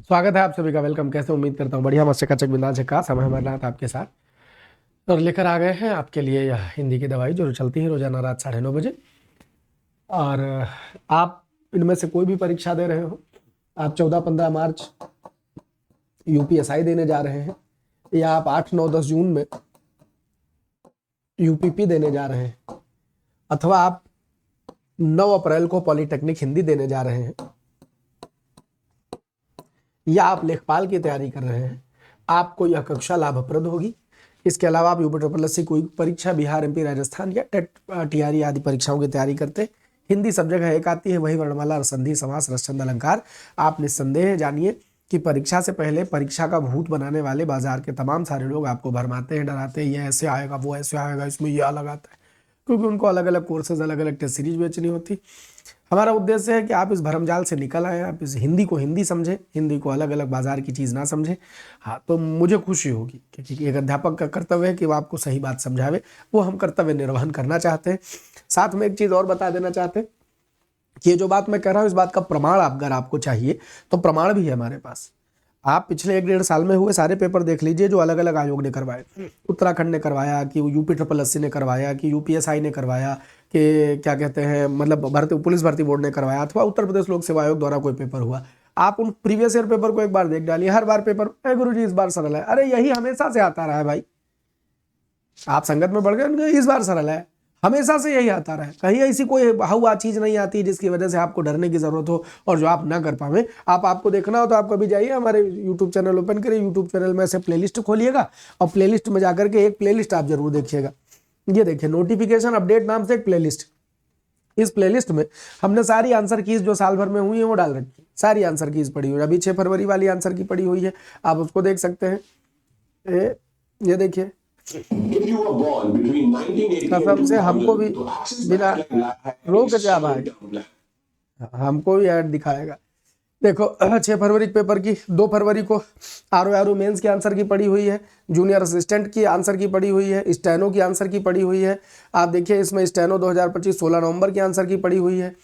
स्वागत है आप सभी का। वेलकम। कैसे उम्मीद करता हूँ बढ़िया, मस्त चकाचक बिंदास झकास। हम अमरनाथ आपके साथ और लेकर आ गए हैं आपके लिए यह हिंदी की दवाई जो चलती है रोजाना रात 9:30 बजे। और आप इनमें से कोई भी परीक्षा दे रहे हो, आप 14-15 मार्च यूपीएसआई देने जा रहे हैं, या आप 8-9-10 जून में यूपीपी देने जा रहे हैं, अथवा आप 9 अप्रैल को पॉलिटेक्निक हिंदी देने जा रहे हैं, या आप लेखपाल की तैयारी कर रहे हैं, आपको यह कक्षा लाभप्रद होगी। इसके अलावा आप यूपी कोई परीक्षा, बिहार, एमपी, राजस्थान या टेट, टीआरई आदि परीक्षाओं की तैयारी करते, हिंदी सब जगह एक आती है, वही वर्णमाला, संधि, समास, रसछंद, अलंकार। आप निस्संदेह जानिए कि परीक्षा से पहले परीक्षा का भूत बनाने वाले बाजार के तमाम सारे लोग आपको भरमाते हैं, डराते हैं, ये ऐसे आएगा, वो ऐसे आएगा, इसमें ये अलग आता है, क्योंकि उनको अलग अलग कोर्सेज, अलग अलग टेस्ट सीरीज बेचनी होती। हमारा उद्देश्य है कि आप इस भरमजाल से निकल आए, आप इस हिंदी को हिंदी समझें, हिंदी को अलग अलग बाजार की चीज़ ना समझें। हाँ, तो मुझे खुशी होगी क्योंकि एक अध्यापक का कर्तव्य है कि वो आपको सही बात समझावे, वो हम कर्तव्य निर्वहन करना चाहते हैं। साथ में एक चीज़ और बता देना चाहते हैं कि ये जो बात मैं कह रहा हूँ, इस बात का प्रमाण अगर आपको चाहिए तो प्रमाण भी है हमारे पास। आप पिछले 1-1.5 साल में हुए सारे पेपर देख लीजिए जो अलग अलग आयोग ने करवाए। उत्तराखंड ने करवाया, कि यूपी ने करवाया, कि यूपीएसआई ने करवाया, कि क्या कहते हैं, मतलब पुलिस भर्ती बोर्ड ने करवाया, अथवा उत्तर प्रदेश लोक सेवा आयोग द्वारा कोई पेपर हुआ। आप उन प्रीवियस ईयर पेपर को एक बार देख डालिए, हर बार पेपर, गुरुजी इस बार सरल है, अरे यही हमेशा से आता रहा है भाई। आप संगत में बढ़ गए, इस बार सरल है, हमेशा से यही आता रहा है। कहीं ऐसी कोई हुआ चीज नहीं आती जिसकी वजह से आपको डरने की जरूरत हो और जो आप ना कर पावे। आपको देखना हो तो आप कभी जाइए, हमारे यूट्यूब चैनल ओपन करिए, यूट्यूब चैनल में से प्लेलिस्ट खोलिएगा और प्लेलिस्ट में जाकर के एक प्लेलिस्ट आप जरूर देखिएगा। ये देखिए, नोटिफिकेशन अपडेट नाम से एक प्लेलिस्ट। इस प्लेलिस्ट में हमने सारी आंसर कीज जो साल भर में हुई है वो डाल रखी है, सारी आंसर कीज पड़ी हुई है। अभी 6 फरवरी वाली आंसर की पड़ी हुई है, आप उसको देख सकते हैं। ये देखिए, कसम से हमको भी बिना रोक जा भाई, हमको भी ऐड दिखाएगा। देखो, 6 फरवरी पेपर की, 2 फरवरी को आर मेंस की आंसर की पड़ी हुई है, जूनियर असिस्टेंट की आंसर की पड़ी हुई है, स्टेनो की आंसर की पड़ी हुई है। आप देखिए इसमें स्टेनो 2025 16 नवंबर की आंसर की पड़ी हुई है।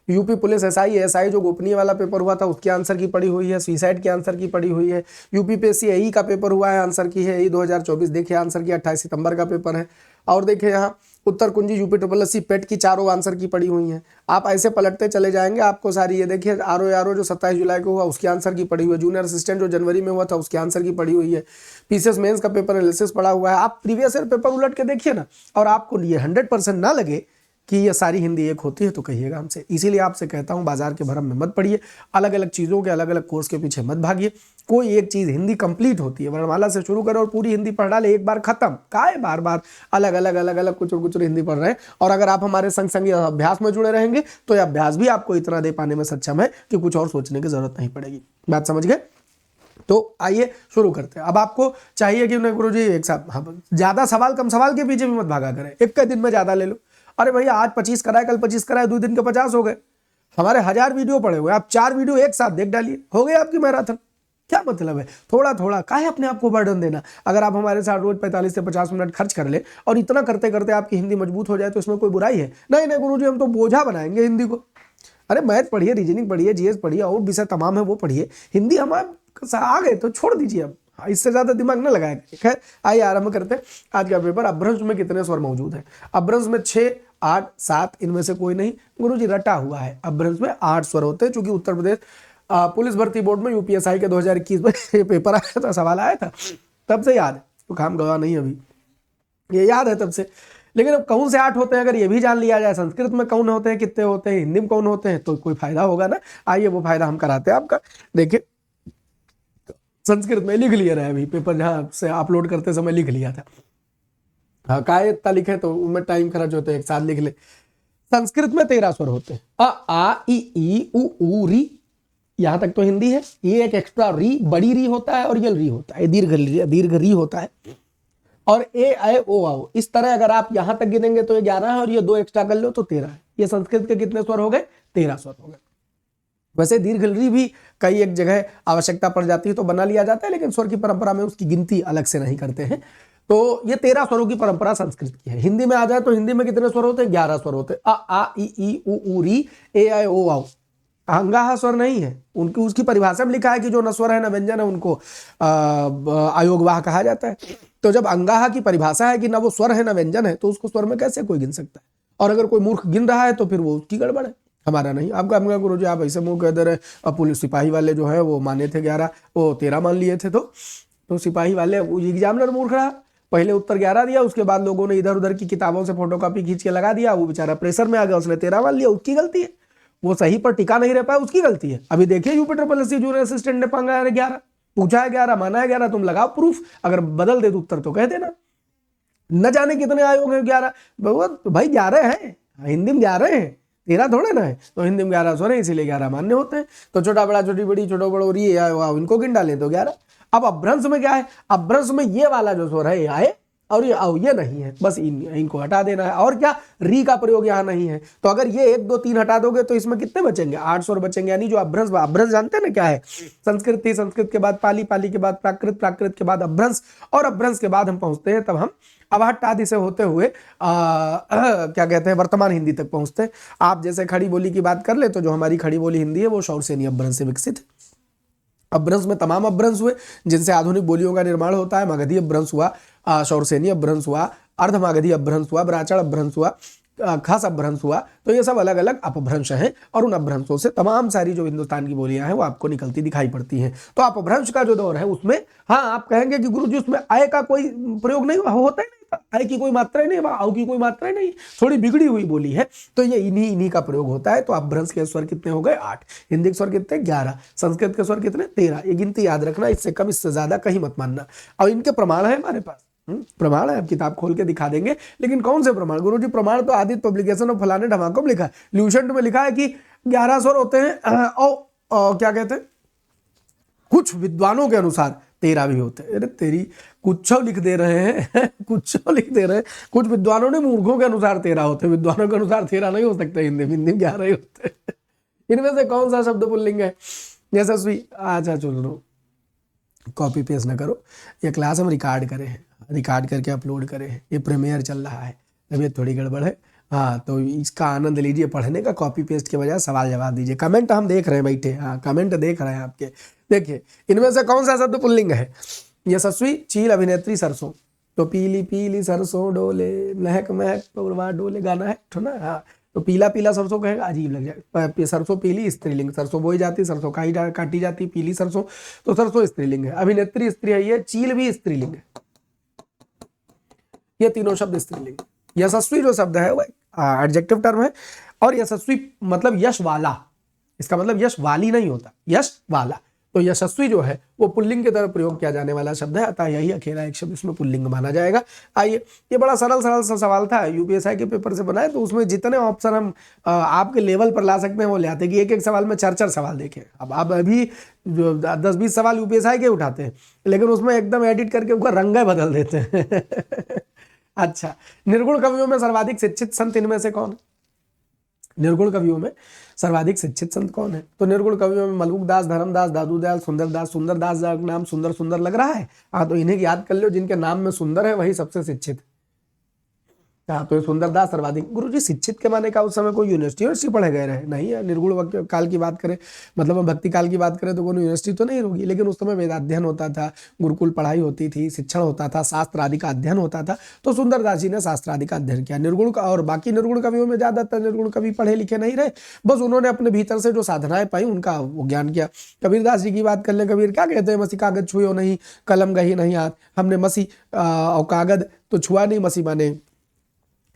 यूपी पुलिस एसआई जो गोपनीय वाला पेपर हुआ था उसकी आंसर की पड़ी हुई है, सुसाइड की आंसर की पड़ी हुई है। यूपीपीएससी एई का पेपर हुआ है, आंसर की है एई 2024, देखिए आंसर की 28 सितंबर का पेपर है। और देखिए यहाँ उत्तर कुंजी यूपी पेट की चारों आंसर की पड़ी हुई हैं। आप ऐसे पलटते चले जाएंगे आपको सारी, ये देखिए आर जो 27 जुलाई को हुआ उसकी आंसर की पड़ी हुई है, जूनियर असिस्टेंट जो जनवरी में हुआ था उसकी आंसर की पड़ी हुई है, पीसीएस मेंस का पेपर एनालिसिस पड़ा हुआ है। आप प्रीवियस ईयर पेपर उलट के देखिए ना, और आपको ये 100% ना लगे कि ये सारी हिंदी एक होती है तो कहिएगा हमसे। इसीलिए आपसे कहता हूँ बाजार के भरम में मत पड़िए, अलग अलग चीज़ों के अलग अलग कोर्स के पीछे मत भागिए। कोई एक चीज़ हिंदी कंप्लीट होती है, वर्णमाला से शुरू करो और पूरी हिंदी पढ़ डाले, एक बार खत्म। काहे बार बार अलग अलग कुचुर हिंदी पढ़ रहे हैं। और अगर आप हमारे संग संग अभ्यास में जुड़े रहेंगे तो यह अभ्यास भी आपको इतना दे पाने में सक्षम है कि कुछ और सोचने की जरूरत नहीं पड़ेगी। बात समझ गए? तो आइए शुरू करते हैं। अब आपको चाहिए कि गुरुजी एक साथ ज्यादा सवाल कम सवाल के पीछे भी मत भागा करें, एक दिन में ज्यादा ले लो। अरे भैया आज 25 कराए, कल 25 कराए, 2 दिन के 50 हो गए। हमारे 1000 वीडियो पड़े हुए, आप 4 वीडियो एक साथ देख डालिए, हो गई आपकी मैराथन। क्या मतलब है थोड़ा थोड़ा काहे अपने आप को बर्डन देना। अगर आप हमारे साथ रोज 45 से 50 मिनट खर्च कर ले और इतना करते करते आपकी हिंदी मजबूत हो जाए तो इसमें कोई बुराई है? नहीं गुरुजी, हम तो बोझा बनाएंगे हिंदी को। अरे मैथ पढ़िए, रीजनिंग पढ़िए, जीएस पढ़िए, और विषय तमाम है वो पढ़िए। हिंदी हमारे आ गए तो छोड़ दीजिए, अब इससे ज्यादा दिमाग न लगाए। खैर आइए आरंभ करते हैं आज का पेपर। अपभ्रंश में कितने स्वर मौजूद है? अपभ्रंश में 6, 8, 7, इनमें से कोई नहीं गुरुजी, रटा हुआ है। अपभ्रंश में 8 स्वर होते हैं, चूंकि उत्तर प्रदेश पुलिस भर्ती बोर्ड में यूपीएसआई के 2021 में ये पेपर आया था, सवाल आया था, तब से याद है, तो काम गवा नहीं अभी, ये याद है तब से। लेकिन अब कौन से 8 होते हैं अगर ये भी जान लिया जाए, संस्कृत में कौन होते हैं, कितने होते हैं, हिंदी में कौन होते हैं, तो कोई फायदा होगा ना। आइए वो फायदा हम कराते हैं आपका। देखिए संस्कृत में लिख लिया रहा है, अभी पेपर जहाँ से अपलोड करते समय लिख लिया था। हाँ, काय इतना लिखे तो उनमें टाइम खर्च होते हैं, एक साथ लिख ले। संस्कृत में 13 स्वर होते हैं, अ आ ई उ री, यहां तक तो हिंदी है। ये एक एक्स्ट्रा री, बड़ी री होता है और ये री होता है, दीर्घ री होता है। और ए आई ओ आओ, इस तरह अगर आप यहां तक गिनेंगे तो 11 है, और ये 2 एक्स्ट्रा कर लो तो 13 है। ये संस्कृत के कितने स्वर हो गए? 13 स्वर हो गए। वैसे दीर्घ री भी कई एक जगह आवश्यकता पड़ जाती है तो बना लिया जाता है, लेकिन स्वर की परंपरा में उसकी गिनती अलग से नहीं करते हैं। तो ये 13 स्वरों की परंपरा संस्कृत की है। हिंदी में आ जाए तो हिंदी में कितने स्वर होते हैं? 11 स्वर होते हैं, अ आ ई उ री, ए आई ओ आओ। अंगाहा स्वर नहीं है, उनकी उसकी परिभाषा में लिखा है कि जो न स्वर है न व्यंजन है उनको अयोगवाह कहा जाता है। तो जब अंगाहा की परिभाषा है कि ना वो स्वर है न व्यंजन है, तो उसको स्वर में कैसे कोई गिन सकता है? और अगर कोई मूर्ख गिन रहा है तो फिर वो उसकी गड़बड़ है, हमारा नहीं। आपका हमका गुरु जी आप ऐसे मुंह कह दे रहे, पुलिस सिपाही वाले जो है वो माने थे 11, वो 13 मान लिए थे, तो सिपाही वाले एग्जामिनर मूर्ख रहा, पहले उत्तर 11 दिया, उसके बाद लोगों ने इधर उधर की किताबों से फोटोकॉपी खींच के लगा दिया, वो बेचारा प्रेशर में आ गया, उसने 13 मान लिया, उसकी गलती है। वो सही पर टिका नहीं रह पाया, उसकी गलती है। अभी देखिए UP triple SC junior assistant ने पांगा है 11, पूछा है 11, माना है 11, तुम लगाओ प्रूफ, अगर बदल दे तो उत्तर तो कह देना। न जाने कितने आयोग हैं 11, भाई 11 है, हिंदी में 11 है, 13 थोड़े ना है, तो हिंदी में 11 स्वर है, इसीलिए 11 मान्य होते हैं। तो छोटा बड़ा छोटी बड़ी छोटा बड़ो री इनको गिन डालें तो 11। अब अभ्रंश में क्या है, अभ्रंश में ये वाला जो स्वर है ये आए और ये नहीं है, बस इनको हटा देना है। और क्या, री का प्रयोग यहाँ नहीं है, तो अगर ये 1 2 3 हटा दोगे तो इसमें कितने बचेंगे, 8 स्वर बचेंगे। यानी जो अभ्रंश, अभ्रंश जानते हैं ना क्या है, संस्कृत थी, संस्कृत के बाद पाली, पाली के बाद प्राकृत, प्राकृत के बाद अभ्रंश, और अभ्रंश के बाद हम पहुंचते हैं, तब हम अवहट्ट आदि से होते हुए क्या कहते हैं वर्तमान हिंदी तक पहुंचते हैं। आप जैसे खड़ी बोली की बात कर ले, तो जो हमारी खड़ी बोली हिंदी है वो शौरसेनी अपभ्रंश से विकसित है। अपभ्रंश में तमाम अपभ्रंश हुए जिनसे आधुनिक बोलियों का निर्माण होता है। मगधी अपभ्रंश हुआ, शौरसेनी अपभ्रंश हुआ, अर्धमागधी अपभ्रंश हुआ, ब्राह्मण अपभ्रंश हुआ, खास अपभ्रंश हुआ। तो ये सब अलग अलग अपभ्रंश हैं, और उन अपभ्रंशों से तमाम सारी जो हिंदुस्तान की बोलियां हैं वो आपको निकलती दिखाई पड़ती हैं। तो अपभ्रंश का जो दौर है उसमें, हाँ आप कहेंगे कि गुरुजी उसमें आय का कोई प्रयोग नहीं होता है, आय की कोई मात्रा नहीं, औ की कोई मात्रा नहीं, थोड़ी बिगड़ी हुई बोली है, तो ये इन्हीं का प्रयोग होता है। तो अपभ्रंश के स्वर कितने हो गए 8, हिंदी के स्वर कितने 11, संस्कृत के स्वर कितने 13। ये गिनती याद रखना, इससे कम इससे ज्यादा कहीं मत मानना। और इनके प्रमाण है हमारे पास, प्रमाण है, आप किताब खोल के दिखा देंगे। लेकिन कौन से प्रमाण गुरुजी? प्रमाण तो आदित्य पब्लिकेशन और फलाने ढमाकों में लिखा है, ल्यूसेंट में लिखा है कि 11 स्वर होते हैं, और क्या कहते हैं, कुछ विद्वानों के अनुसार 13 भी होते हैं। अरे तेरी, कुछ लिख दे रहे हैं कुछ लिख दे रहे हैं, कुछ विद्वानों ने मूर्खों के अनुसार 13 होते हैं, विद्वानों के अनुसार 13 नहीं हो सकते, हिंदी में 11 ही होते हैं। इनमें से कौन सा शब्द पुल्लिंग है? यशस्वी, अच्छा चलो कॉपी पेस्ट ना करो, ये क्लास हम रिकॉर्ड करें हैं, रिकॉर्ड करके अपलोड करें हैं, ये प्रीमियर चल रहा है, तबीयत थोड़ी गड़बड़ है। हाँ तो इसका आनंद लीजिए पढ़ने का, कॉपी पेस्ट के बजाय सवाल जवाब दीजिए। कमेंट हम देख रहे हैं बैठे, हाँ कमेंट देख रहे हैं आपके। देखिए इनमें से कौन सा शब्द पुल्लिंग है? यशस्वी, चील, अभिनेत्री, सरसों। तो पीली पीली सरसों डोले, महक महक पौरवा डोले, गाना है तो ना, हाँ तो पीला पीला सरसों कहेगा अजीब लग जाए। सरसों पीली स्त्रीलिंग, सरसों बोई जाती, सरसों काटी जाती, पीली सरसों, तो सरसों स्त्रीलिंग है। अभिनेत्री स्त्री है, ये चील भी स्त्रीलिंग है, ये तीनों शब्द स्त्रीलिंग। यशस्वी जो शब्द है वो एडजेक्टिव टर्म है, और यशस्वी मतलब यश वाला, इसका मतलब यश वाली नहीं होता, यश वाला। तो यशस्वी जो है वो पुल्लिंग की तरह प्रयोग किया जाने वाला शब्द है, अतः यही अकेला एक शब्द इसमें पुल्लिंग माना जाएगा। आइए, ये बड़ा सरल सरल सा सवाल था, यूपीएससी के पेपर से बनाए, तो उसमें जितने ऑप्शन हम आपके लेवल पर ला सकते हैं वो ले आते हैं कि एक एक सवाल में 4 4 सवाल देखें। अब आप अभी जो 10 20 सवाल यूपीएससी के उठाते हैं, लेकिन उसमें एकदम एडिट करके उनका रंग बदल देते हैं अच्छा, निर्गुण कवियों में सर्वाधिक शिक्षित संत इनमें से कौन है? निर्गुण कवियों में सर्वाधिक शिक्षित संत कौन है? तो निर्गुण कवियों में मलुकदास, धर्मदास, दादूदयाल, सुंदरदास। सुंदरदास का नाम सुंदर सुंदर लग रहा है, हाँ तो इन्हें याद कर लो, जिनके नाम में सुंदर है वही सबसे शिक्षित है। हाँ तो सुंदरदास सर्वाधिक। गुरुजी शिक्षित के माने का उस समय कोई यूनिवर्सिटी पढ़े गए रहे नहीं है। निर्गुण काल की बात करें, मतलब हम भक्ति काल की बात करें तो कोई यूनिवर्सिटी तो नहीं होगी, लेकिन उस समय वेदाध्ययन होता था, गुरुकुल पढ़ाई होती थी, शिक्षण होता था, शास्त्र आदि का अध्ययन होता था। तो सुंदरदास जी ने शास्त्र आदि का अध्ययन किया। निर्गुण का, और बाकी निर्गुण कवियों में ज्यादातर निर्गुण कवि पढ़े लिखे नहीं रहे, बस उन्होंने अपने भीतर से जो साधनाएं पाई उनका वो ज्ञान किया। कबीरदास जी की बात कर ले, कबीर क्या कहते हैं? मसी कागज छुयो नहीं, कलम गही नहीं हाथ। हमने मसी और कागज तो छुआ नहीं, मसी माने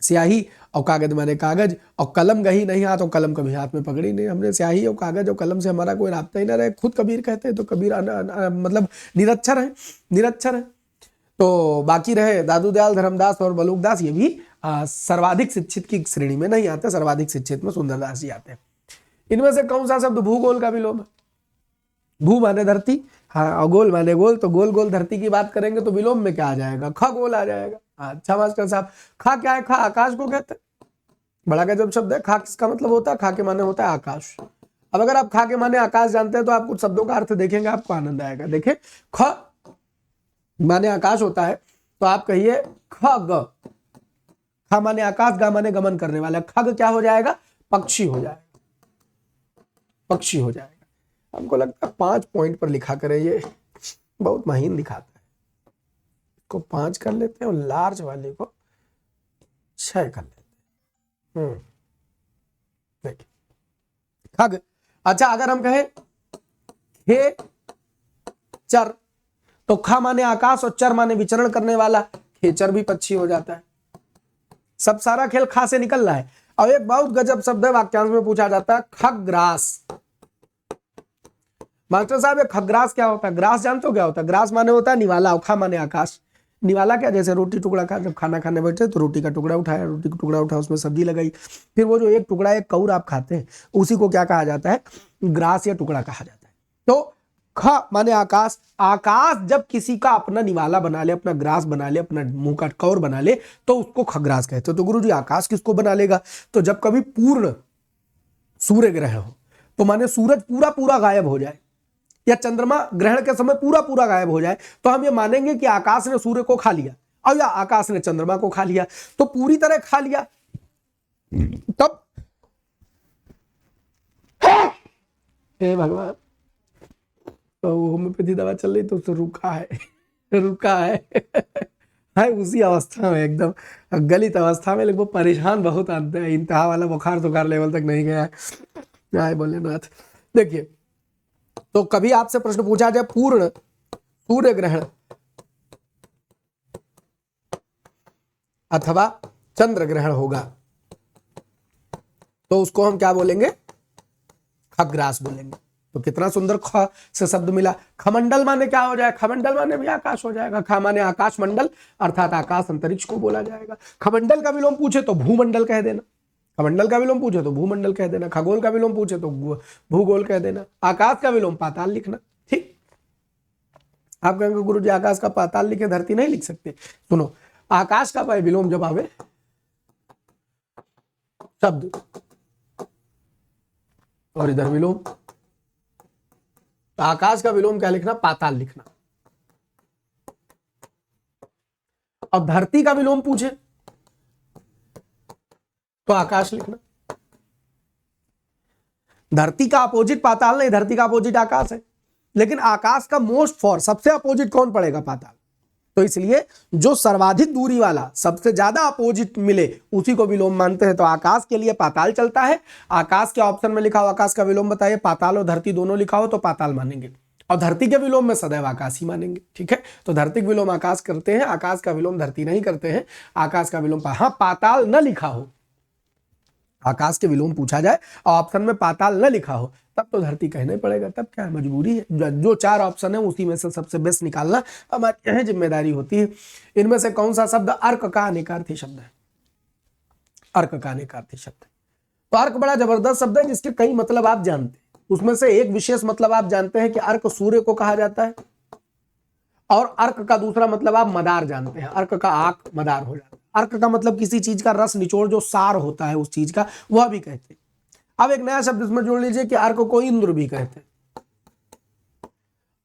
स्याही और कागज माने कागज, और कलम गही नहीं हाथ, और कलम कभी हाथ में पकड़ी नहीं। हमने स्याही और कागज और कलम से हमारा कोई राब्ता ही ना रहे। खुद कबीर कहते हैं, तो कबीर मतलब निरक्षर है, निरक्षर है। तो बाकी रहे दादूदयाल, धर्मदास और मलुकदास, ये भी सर्वाधिक शिक्षित की श्रेणी में नहीं आते, सर्वाधिक शिक्षित में सुंदरदास जी आते हैं। इनमें से कौन सा शब्द भूगोल का विलोम है? भू माने धरती, हाँ और गोल माने गोल, तो गोल गोल धरती की बात करेंगे तो विलोम में क्या आ जाएगा? खगोल आ जाएगा। अच्छा मास्टर साहब, खा क्या है? खा आकाश को कहते हैं, बड़ा गजब शब्द है। खा किसका मतलब होता है? खा के माने होता है आकाश। अब अगर आप खा के माने आकाश जानते हैं तो आप कुछ शब्दों का अर्थ देखेंगे, आपको आनंद आएगा। देखिए, ख माने आकाश होता है, तो आप कहिए खग। खा माने आकाश, गा माने गमन करने वाला, खग क्या हो जाएगा? पक्षी हो जाएगा। पक्षी हो जाएगा। हमको लगता है 5 पॉइंट पर लिखा करें, ये बहुत महीन दिखाता है। इसको 5 कर लेते हैं और लार्ज वाले को 6 कर लेते हैं। देखिए खग। अच्छा अगर हम कहें खे चर, तो ख माने आकाश और चर माने विचरण करने वाला, खेचर भी पक्षी हो जाता है। सब सारा खेल खा से निकल रहा है। और एक बहुत गजब शब्द है, वाक्यांश में पूछा जाता है, खग्रास। मास्टर साहब ये खग्रास क्या होता है? ग्रास जानते हो क्या होता है? ग्रास माने होता है निवाला, और खा माने आकाश। निवाला क्या, जैसे रोटी टुकड़ा खा, जब खाना खाने बैठे तो रोटी का टुकड़ा उठाया, रोटी का टुकड़ा उठाया, उसमें सब्जी लगाई, फिर वो जो एक टुकड़ा एक कौर आप खाते हैं, उसी को क्या कहा जाता है? ग्रास या टुकड़ा कहा जाता है। तो ख माने आकाश। आकाश जब किसी का अपना निवाला बना ले, अपना ग्रास बना ले, अपना मुंह का कौर बना ले, तो उसको खग्रास कहते हैं। तो गुरुजी आकाश किसको बना लेगा? तो जब कभी पूर्ण सूर्य ग्रहण हो, तो माने सूरज पूरा पूरा गायब हो जाए, या चंद्रमा ग्रहण के समय पूरा पूरा गायब हो जाए, तो हम ये मानेंगे कि आकाश ने सूर्य को खा लिया, और या आकाश ने चंद्रमा को खा लिया। तो पूरी तरह खा लिया, तब हे भगवान, तो होम्योपैथी दवा चल रही तो रुका है रुका है उसी अवस्था में, एकदम गलित अवस्था में, लेकिन वो परेशान बहुत आते हैं। इंतहा वाला बुखार तुखार लेवल तक नहीं गया है भोलेनाथ। देखिए, तो कभी आपसे प्रश्न पूछा जाए पूर्ण सूर्य ग्रहण अथवा चंद्र ग्रहण होगा, तो उसको हम क्या बोलेंगे? खग्रास बोलेंगे। तो कितना सुंदर ख से शब्द मिला। खमंडल माने क्या हो जाए? खमंडल माने भी आकाश हो जाएगा। ख माने आकाश मंडल, अर्थात आकाश अंतरिक्ष को बोला जाएगा। खमंडल का विलोम पूछे तो भूमंडल कह देना, खमंडल का विलोम पूछे तो भूमंडल कह देना, खगोल का विलोम पूछे तो भूगोल कह देना, आकाश का विलोम पाताल लिखना। ठीक, आप कहेंगे गुरुजी आकाश का पाताल लिखे, धरती नहीं लिख सकते। सुनो, आकाश का विलोम जब आवे शब्द और इधर विलोम, आकाश का विलोम क्या लिखना? पाताल लिखना। और धरती का विलोम पूछे तो आकाश लिखना। धरती का अपोजिट पाताल नहीं, धरती का अपोजिट आकाश है, लेकिन आकाश का मोस्ट फॉर सबसे अपोजिट कौन पड़ेगा? पाताल। तो इसलिए जो सर्वाधिक दूरी वाला, सबसे ज्यादा अपोजिट मिले, उसी को विलोम मानते हैं। तो आकाश के लिए पाताल चलता है। आकाश के ऑप्शन में लिखा हो आकाश का विलोम बताइए, पाताल और धरती दोनों लिखा हो तो पाताल मानेंगे, और धरती के विलोम में सदैव आकाश ही मानेंगे। ठीक है, तो धरती का विलोम आकाश करते हैं, आकाश का विलोम धरती नहीं करते हैं। आकाश का विलोम हाँ, पाताल न लिखा हो, आकाश के विलोम पूछा जाए और ऑप्शन में पाताल न लिखा हो, तब तो धरती कहना ही पड़ेगा। तब क्या मजबूरी है? जो 4 ऑप्शन है उसी में से सबसे बेस्ट निकालना हमारी यह जिम्मेदारी होती है। इनमें से कौन सा शब्द अर्क का अनेकार्थी शब्द है? अर्क का अनेकार्थी शब्द। तो अर्क बड़ा जबरदस्त शब्द है, जिसके कई मतलब आप जानते हैं। उसमें से एक विशेष मतलब आप जानते हैं कि अर्क सूर्य को कहा जाता है, और अर्क का दूसरा मतलब आप मदार जानते हैं। अर्क का आंख मदार हो जाता है। अर्क का मतलब किसी चीज का रस निचोड़, जो सार होता है उस चीज का, वह भी कहते हैं। अब एक नया शब्द इसमें जोड़ लीजिए कि अर्क को इंद्र भी कहते हैं।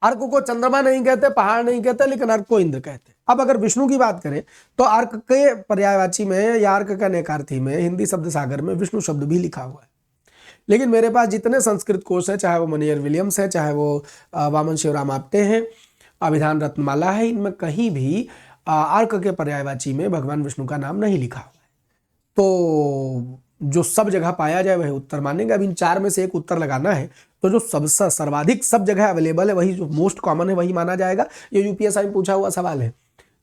अर्क को चंद्रमा नहीं कहते, पहाड़ नहीं कहते, लेकिन अर्क को इंद्र कहते हैं। अब अगर विष्णु की बात करें तो अर्क के पर्यायवाची में या अर्क का अनेकार्थी में हिंदी शब्द सागर में विष्णु शब्द भी लिखा हुआ है। लेकिन मेरे पास जितने संस्कृत कोश है, चाहे वो मोनियर विलियम्स है, चाहे वो वामन शिवराम आप्टे हैं, अभिधान रत्नमाला है, इनमें कहीं भी अर्क के पर्यायवाची में भगवान विष्णु का नाम नहीं लिखा हुआ है। तो जो सब जगह पाया जाए वही उत्तर मानेंगे। अब इन 4 में से एक उत्तर लगाना है, तो जो सबसे सर्वाधिक सब जगह अवेलेबल है, वही जो मोस्ट कॉमन है वही माना जाएगा। ये यूपीएससी में पूछा हुआ सवाल है,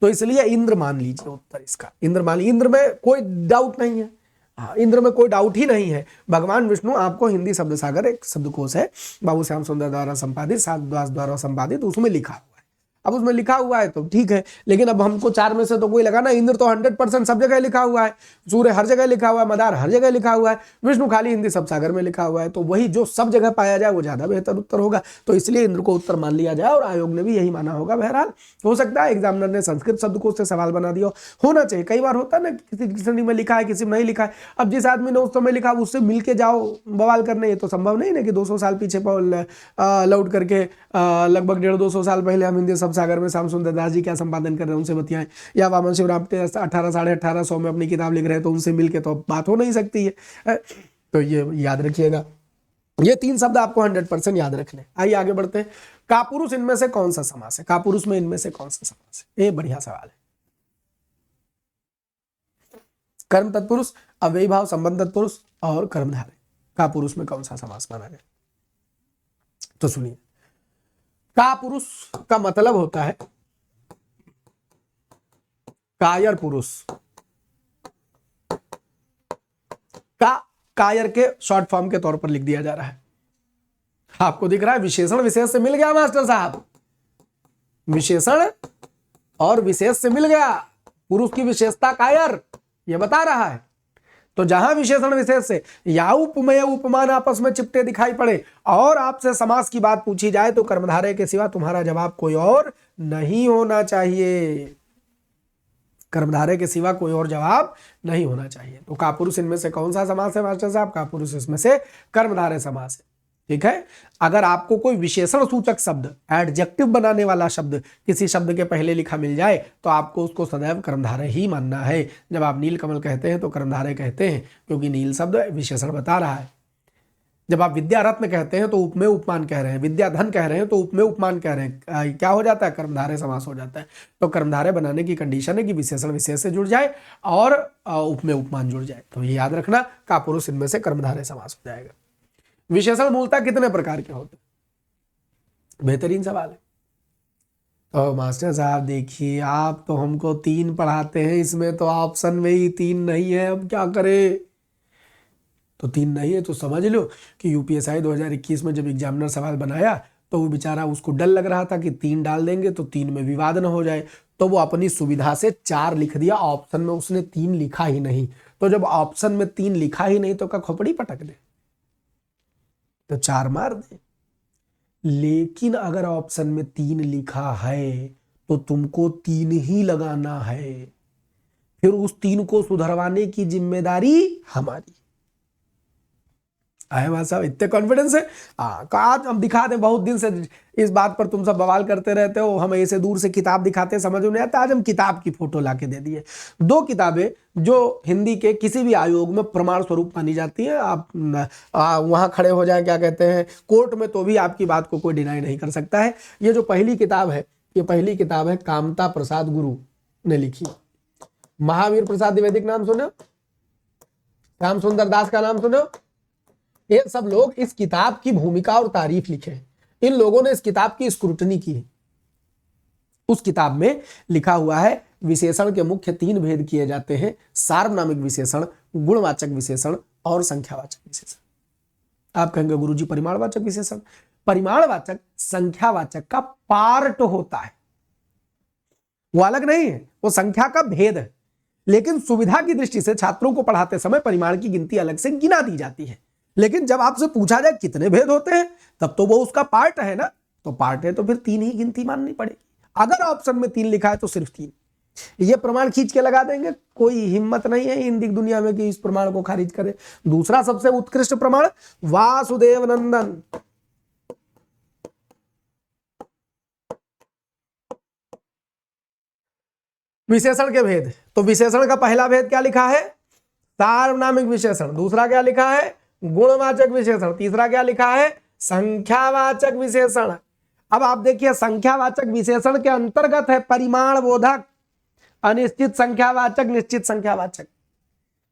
तो इसलिए इंद्र मान लीजिए उत्तर इसका। इंद्र मान लीजिए, इंद्र में कोई डाउट नहीं है। हाँ, इंद्र में कोई डाउट ही नहीं है। भगवान विष्णु, आपको हिंदी शब्द सागर एक शब्दकोश है, बाबू श्याम सुंदर द्वारा संपादित, साधुदास द्वारा संपादित, उसमें लिखा हुआ है। अब उसमें लिखा हुआ है तो ठीक है, लेकिन अब हमको 4 में से तो कोई लगाना। इंद्र तो 100% सब जगह लिखा हुआ है, सूर्य हर जगह लिखा हुआ है, मदार हर जगह लिखा हुआ है, विष्णु खाली हिंदी सब सागर में लिखा हुआ है। तो वही जो सब जगह पाया जाए वो ज्यादा बेहतर उत्तर होगा। तो इसलिए इंद्र को उत्तर मान लिया जाए, और आयोग ने भी यही माना होगा। बहरहाल हो सकता है एग्जामिनर ने संस्कृत शब्दकोश से सवाल बना दिया, होना चाहिए। कई बार होता है ना, किसी डिक्शनरी में लिखा है, किसी में नहीं लिखा है। अब जिस आदमी ने उस समय लिखा उससे मिल के जाओ बवाल करने, ये तो संभव नहीं ना कि 200 साल पीछे लौट करके लगभग 150-200 साल पहले हम हिंदी सब सागर में श्याम सुंदर दास जी क्या संपादन कर रहे हैं उनसे बतियाएं, या वामन शिवराम 1800-1850 में अपनी किताब लिख रहे हैं, तो उनसे मिलके तो बात हो नहीं सकती है। तो ये याद रखिएगा। ये 3 शब्द आपको 100% याद रखने। आइए आगे बढ़ते हैं। कापुरुष इनमें से कौन सा समास है? कापुरुष में इनमें से कौन सा समास है? ये बढ़िया सवाल है। कर्म तत्पुरुष, अव्ययी भाव संबंध तत्पुरुष और कर्मधारय, कापुरुष में कौन सा समास माना गया? तो सुनिए, कापुरुष का मतलब होता है कायर पुरुष। का कायर के शॉर्ट फॉर्म के तौर पर लिख दिया जा रहा है। आपको दिख रहा है विशेषण विशेष से मिल गया मास्टर साहब, विशेषण और विशेष से मिल गया। पुरुष की विशेषता कायर, ये बता रहा है। तो जहां विशेषण विशेष से या उपमेय उपमान आपस में चिपटे दिखाई पड़े और आपसे समास की बात पूछी जाए तो कर्मधारय के सिवा तुम्हारा जवाब कोई और नहीं होना चाहिए। कर्मधारय के सिवा कोई और जवाब नहीं होना चाहिए। तो कापुरुष इनमें से कौन सा समास है मास्टर साहब? कापुरुष इसमें से कर्मधारय समास है। ठीक है। अगर आपको कोई विशेषण सूचक शब्द, एडजेक्टिव बनाने वाला शब्द किसी शब्द के पहले लिखा मिल जाए तो आपको उसको सदैव कर्मधारय ही मानना है। जब आप नीलकमल कहते हैं तो कर्मधारय कहते हैं, क्योंकि नील शब्द विशेषण बता रहा है। जब आप विद्या रत्न कहते हैं तो उपमेय उपमान कह रहे हैं, विद्या धन कह रहे हैं तो उपमेय उपमान कह रहे हैं, क्या हो जाता है? कर्मधारय समास हो जाता है। तो कर्मधारय बनाने की कंडीशन है कि विशेषण विशेष से जुड़ जाए और उपमेय उपमान जुड़ जाए। तो ये याद रखना, कापुरुष इनमें से कर्मधारय समास हो जाएगा। विशेषण मूलतः कितने प्रकार के होते हैं? बेहतरीन सवाल है। तो मास्टर साहब देखिए, आप तो हमको 3 पढ़ाते हैं, इसमें तो ऑप्शन में ही 3 नहीं है, अब क्या करें? तो 3 नहीं है तो समझ लो कि यूपीएससी 2021 में जब एग्जामिनर सवाल बनाया तो वो बेचारा, उसको डर लग रहा था कि 3 डाल देंगे तो 3 में विवाद न हो जाए, तो वो अपनी सुविधा से 4 लिख दिया। ऑप्शन में उसने 3 लिखा ही नहीं। तो जब ऑप्शन में 3 लिखा ही नहीं तो क्या खोपड़ी पटक दे? तो 4 मार दे। लेकिन अगर ऑप्शन में 3 लिखा है तो तुमको 3 ही लगाना है, फिर उस 3 को सुधरवाने की जिम्मेदारी हमारी। आए बात साहब, इतने कॉन्फिडेंस है। आज हम दिखा दें, बहुत दिन से इस बात पर तुम सब बवाल करते रहते हो, हम ऐसे दूर से किताब दिखाते समझ में नहीं आता। आज हम किताब की फोटो लाके दे दिए। 2 किताबें जो हिंदी के किसी भी आयोग में प्रमाण स्वरूप मानी जाती है। आप वहां खड़े हो जाए, क्या कहते हैं, कोर्ट में, तो भी आपकी बात को कोई डिनाई नहीं कर सकता है। ये जो पहली किताब है, ये पहली किताब है कामता प्रसाद गुरु ने लिखी। महावीर प्रसाद द्विवेदी नाम सुनो, श्याम सुंदर दास का नाम सुनो। ये सब लोग इस किताब की भूमिका और तारीफ लिखे हैं। इन लोगों ने इस किताब की स्क्रूटनी की है। उस किताब में लिखा हुआ है विशेषण के मुख्य 3 भेद किए जाते हैं: सार्वनामिक विशेषण, गुणवाचक विशेषण और संख्यावाचक विशेषण। आप कहेंगे गुरुजी परिमाणवाचक विशेषण? परिमाणवाचक संख्यावाचक का पार्ट होता है, वो अलग नहीं है, वो संख्या का भेद है। लेकिन सुविधा की दृष्टि से छात्रों को पढ़ाते समय परिमाण की गिनती अलग से गिना दी जाती है। लेकिन जब आपसे पूछा जाए कितने भेद होते हैं, तब तो वो उसका पार्ट है ना। तो पार्ट है तो फिर 3 ही गिनती माननी पड़ेगी। अगर ऑप्शन में 3 लिखा है तो सिर्फ 3। ये प्रमाण खींच के लगा देंगे, कोई हिम्मत नहीं है हिंदी दुनिया में कि इस प्रमाण को खारिज करे। दूसरा सबसे उत्कृष्ट प्रमाण वासुदेव नंदन। विशेषण के भेद। तो विशेषण का पहला भेद क्या लिखा है? सार्वनामिक विशेषण। दूसरा क्या लिखा है? गुणवाचक विशेषण। तीसरा क्या लिखा है? संख्यावाचक विशेषण। अब आप देखिए, संख्यावाचक विशेषण के अंतर्गत है परिमाण बोधक, अनिश्चित संख्यावाचक, निश्चित संख्यावाचक।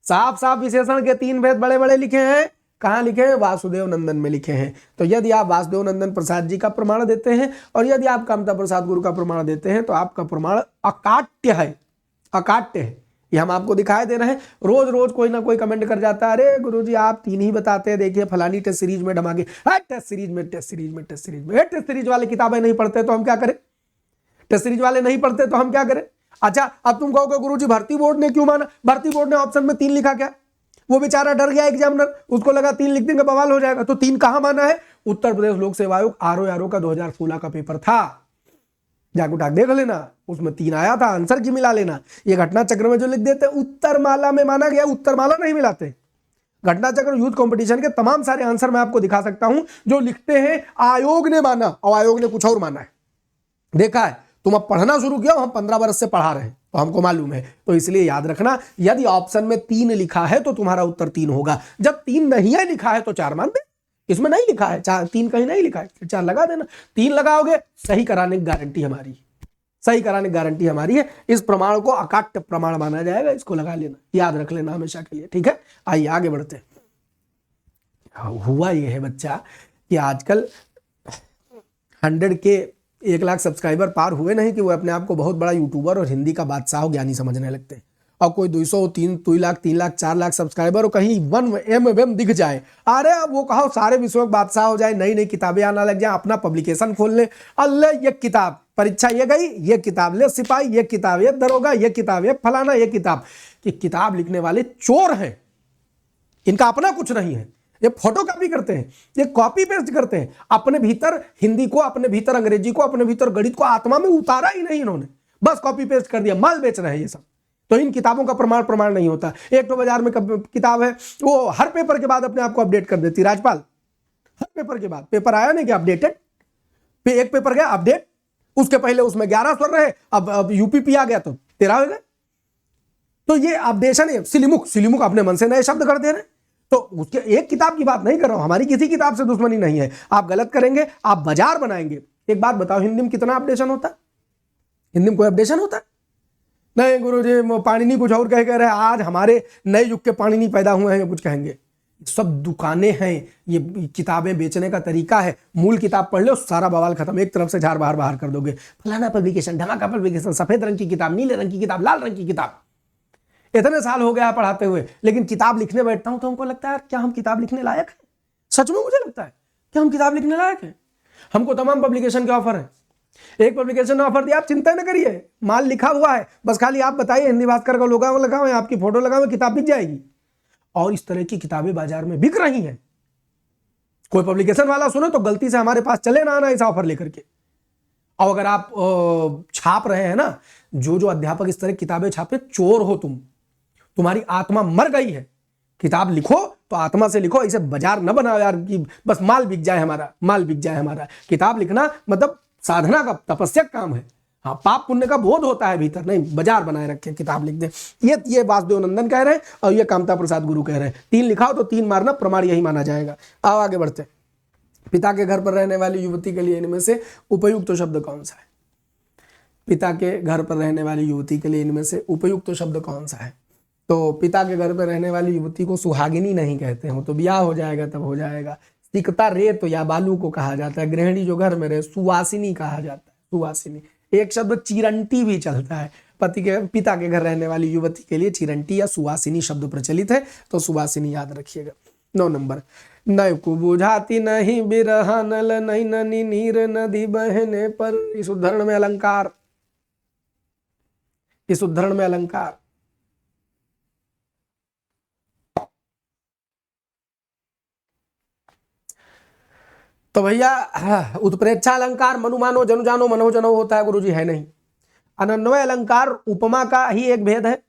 साफ साफ विशेषण के 3 भेद बड़े बड़े लिखे हैं। कहां लिखे हैं? वासुदेव नंदन में लिखे हैं। तो यदि आप वासुदेव नंदन प्रसाद जी का प्रमाण देते हैं और यदि आप कामता प्रसाद गुरु का प्रमाण देते हैं तो आपका प्रमाण अकाट्य है। अकाट्य है, ये हम आपको दिखाई दे रहे हैं। रोज रोज कोई ना कोई कमेंट कर जाता है, अरे गुरुजी आप 3 ही बताते हैं, देखिए फलानी टेस्ट सीरीज में डमागे। टेस्ट सीरीज में टेस्ट सीरीज वाले किताबें नहीं पढ़ते तो हम क्या करें? टेस्ट सीरीज वाले नहीं पढ़ते तो हम क्या करें? अच्छा, अब तुम कहोगे गुरुजी भर्ती बोर्ड ने क्यों माना? भर्ती बोर्ड ने ऑप्शन में 3 लिखा क्या? वो बेचारा डर गया एग्जामिनर, उसको लगा 3 लिख देंगे बवाल हो जाएगा। तो 3 कहां माना है? उत्तर प्रदेश लोक सेवा आयोग आरओ का 2016 का पेपर था, जाकर उठा देख लेना, उसमें 3 आया था, आंसर की मिला लेना। ये घटना चक्र में जो लिख देते उत्तर माला में माना गया, उत्तर माला नहीं मिलाते। घटना चक्र यूथ कंपटीशन के तमाम सारे आंसर मैं आपको दिखा सकता हूं जो लिखते हैं आयोग ने माना और आयोग ने कुछ और माना है। देखा है, तुम अब पढ़ना शुरू किया, हम 15 वर्ष से पढ़ा रहे हैं तो हमको मालूम है। तो इसलिए याद रखना, यदि ऑप्शन में 3 लिखा है तो तुम्हारा उत्तर 3 होगा। जब 3 नहीं है लिखा है तो 4 मान दे। इसमें नहीं लिखा है 4, 3 कहीं नहीं लिखा है, 4 लगा देना। 3 लगाओगे सही कराने की गारंटी हमारी, सही कराने की गारंटी हमारी है। इस प्रमाण को अकाट्य प्रमाण माना जाएगा, इसको लगा लेना, याद रख लेना हमेशा के लिए, ठीक है। आइए आगे बढ़ते हैं। हुआ ये है बच्चा कि आजकल 100 के 1 लाख सब्सक्राइबर पार हुए नहीं कि वो अपने आप को बहुत बड़ा यूट्यूबर और हिंदी का बादशाह ज्ञानी समझने लगते हैं। और कोई 200, 3 लाख, 3 लाख, 4 लाख सब्सक्राइबर और कहीं 1 दिख जाए, अरे अब वो कहो सारे विश्व में बादशाह हो जाए, नई नई किताबें आना लग जाए, अपना पब्लिकेशन खोल ले, अल्ले ये किताब परीक्षा ये गई, ये किताब ले सिपाही, ये किताब ये दरोगा, ये किताब ये फलाना, ये किताब। कि किताब लिखने वाले चोर हैं, इनका अपना कुछ नहीं है, ये फोटो कॉपी करते हैं, ये कॉपी पेस्ट करते हैं। अपने भीतर हिंदी को, अपने भीतर अंग्रेजी को, अपने भीतर गणित को आत्मा में उतारा ही नहीं इन्होंने, बस कॉपी पेस्ट कर दिया, माल बेच रहे हैं ये सब। तो इन किताबों का प्रमाण नहीं होता। एक तो बाजार में किताब है, वो हर पेपर के बाद अपने आप को अपडेट कर देती राजपाल, हर पेपर के बाद। पेपर आया नहीं कि अपडेटेड, एक पेपर गया अपडेट, उसके पहले उसमें 11 स्वर रहे, अब यूपीपी आ गया तो 13 हो गए। तो ये अपडेशन है। सिलीमुख अपने मन से नए शब्द कर दे रहे। तो उसके एक किताब की बात नहीं कर रहा हूं, हमारी किसी किताब से दुश्मनी नहीं है। आप गलत करेंगे, आप बाजार बनाएंगे। एक बात बताओ, हिंदी में कितना अपडेशन होता है? हिंदी में कोई अपडेशन होता है? नहीं गुरुजी, पाणिनि कुछ और कह रहे हैं, आज हमारे नए युग के पाणिनि पैदा हुए हैं, कुछ कहेंगे। सब दुकानें हैं, ये किताबें बेचने का तरीका है। मूल किताब पढ़ लो, सारा बवाल खत्म, एक तरफ से झाड़ बाहर कर दोगे। फलाना पब्लिकेशन, धमाका पब्लिकेशन, सफेद रंग की किताब, नीले रंग की किताब, लाल रंग की किताब। इतने साल हो गया पढ़ाते हुए, लेकिन किताब लिखने बैठता हूं तो हमको लगता है क्या हम किताब लिखने लायक हैं? सच में मुझे लगता है क्या हम किताब लिखने लायक हैं? हमको तमाम पब्लिकेशन के ऑफर है। एक पब्लिकेशन ने ऑफर दिया, आप चिंता न करिए, माल लिखा हुआ है, बस खाली आप बताइए, हिंदी भास्कर का लोगो लगा हुआ है, आपकी फोटो लगा हुआ है, किताब बिक जाएगी। और इस तरह की किताबें बाजार में बिक रही हैं। कोई पब्लिकेशन वाला सुने तो गलती से हमारे पास चले ना आना ऐसा ऑफर लेकर के। और अगर आप छाप रहे हैं ना, जो अध्यापक इस तरह किताबें छापे, चोर हो तुम, तुम्हारी आत्मा मर गई है। किताब लिखो तो आत्मा से लिखो, इसे बाजार न बनाओ यार कि बस माल बिक जाए हमारा, माल बिक जाए हमारा। किताब लिखना मतलब साधना का, तपस्या का काम है। हाँ, पाप पुण्य का बोध होता है भीतर, नहीं बाजार बनाए रखे, किताब लिख दे। ये वासुदेव नंदन कह रहे हैं और ये कामता प्रसाद गुरु कह रहे हैं। 3 लिखाओ तो 3 मारना, प्रमाण यही माना जाएगा। आओ आगे बढ़ते हैं। पिता के घर पर रहने वाली युवती के लिए इनमें से उपयुक्त शब्द कौन सा है? पिता के घर पर रहने वाली युवती के लिए इनमें से उपयुक्त शब्द कौन सा है? तो पिता के घर पर रहने वाली युवती को सुहागिनी नहीं कहते हैं, तो ब्याह हो जाएगा तब हो जाएगा। सिकता रेत या बालू को कहा जाता है। गृहिणी जो घर में रहे, सुवासिनी कहा जाता है, सुवासिनी। एक शब्द चिरंटी भी चलता है। पिता के घर रहने वाली युवती के लिए चिरंटी या सुवासिनी शब्द प्रचलित है, तो सुवासिनी याद रखिएगा। 9 नंबर, नय को बुझाती नहीं बिरहा नल नहीं ननी नीर नदी बहने पर। इस उदाहरण में अलंकार, इस उदाहरण में अलंकार। तो भैया उत्प्रेक्षा अलंकार मनुमानो जनु जानो मनो जनो होता है गुरुजी, है नहीं। अनन्वय अलंकार उपमा का ही एक भेद है।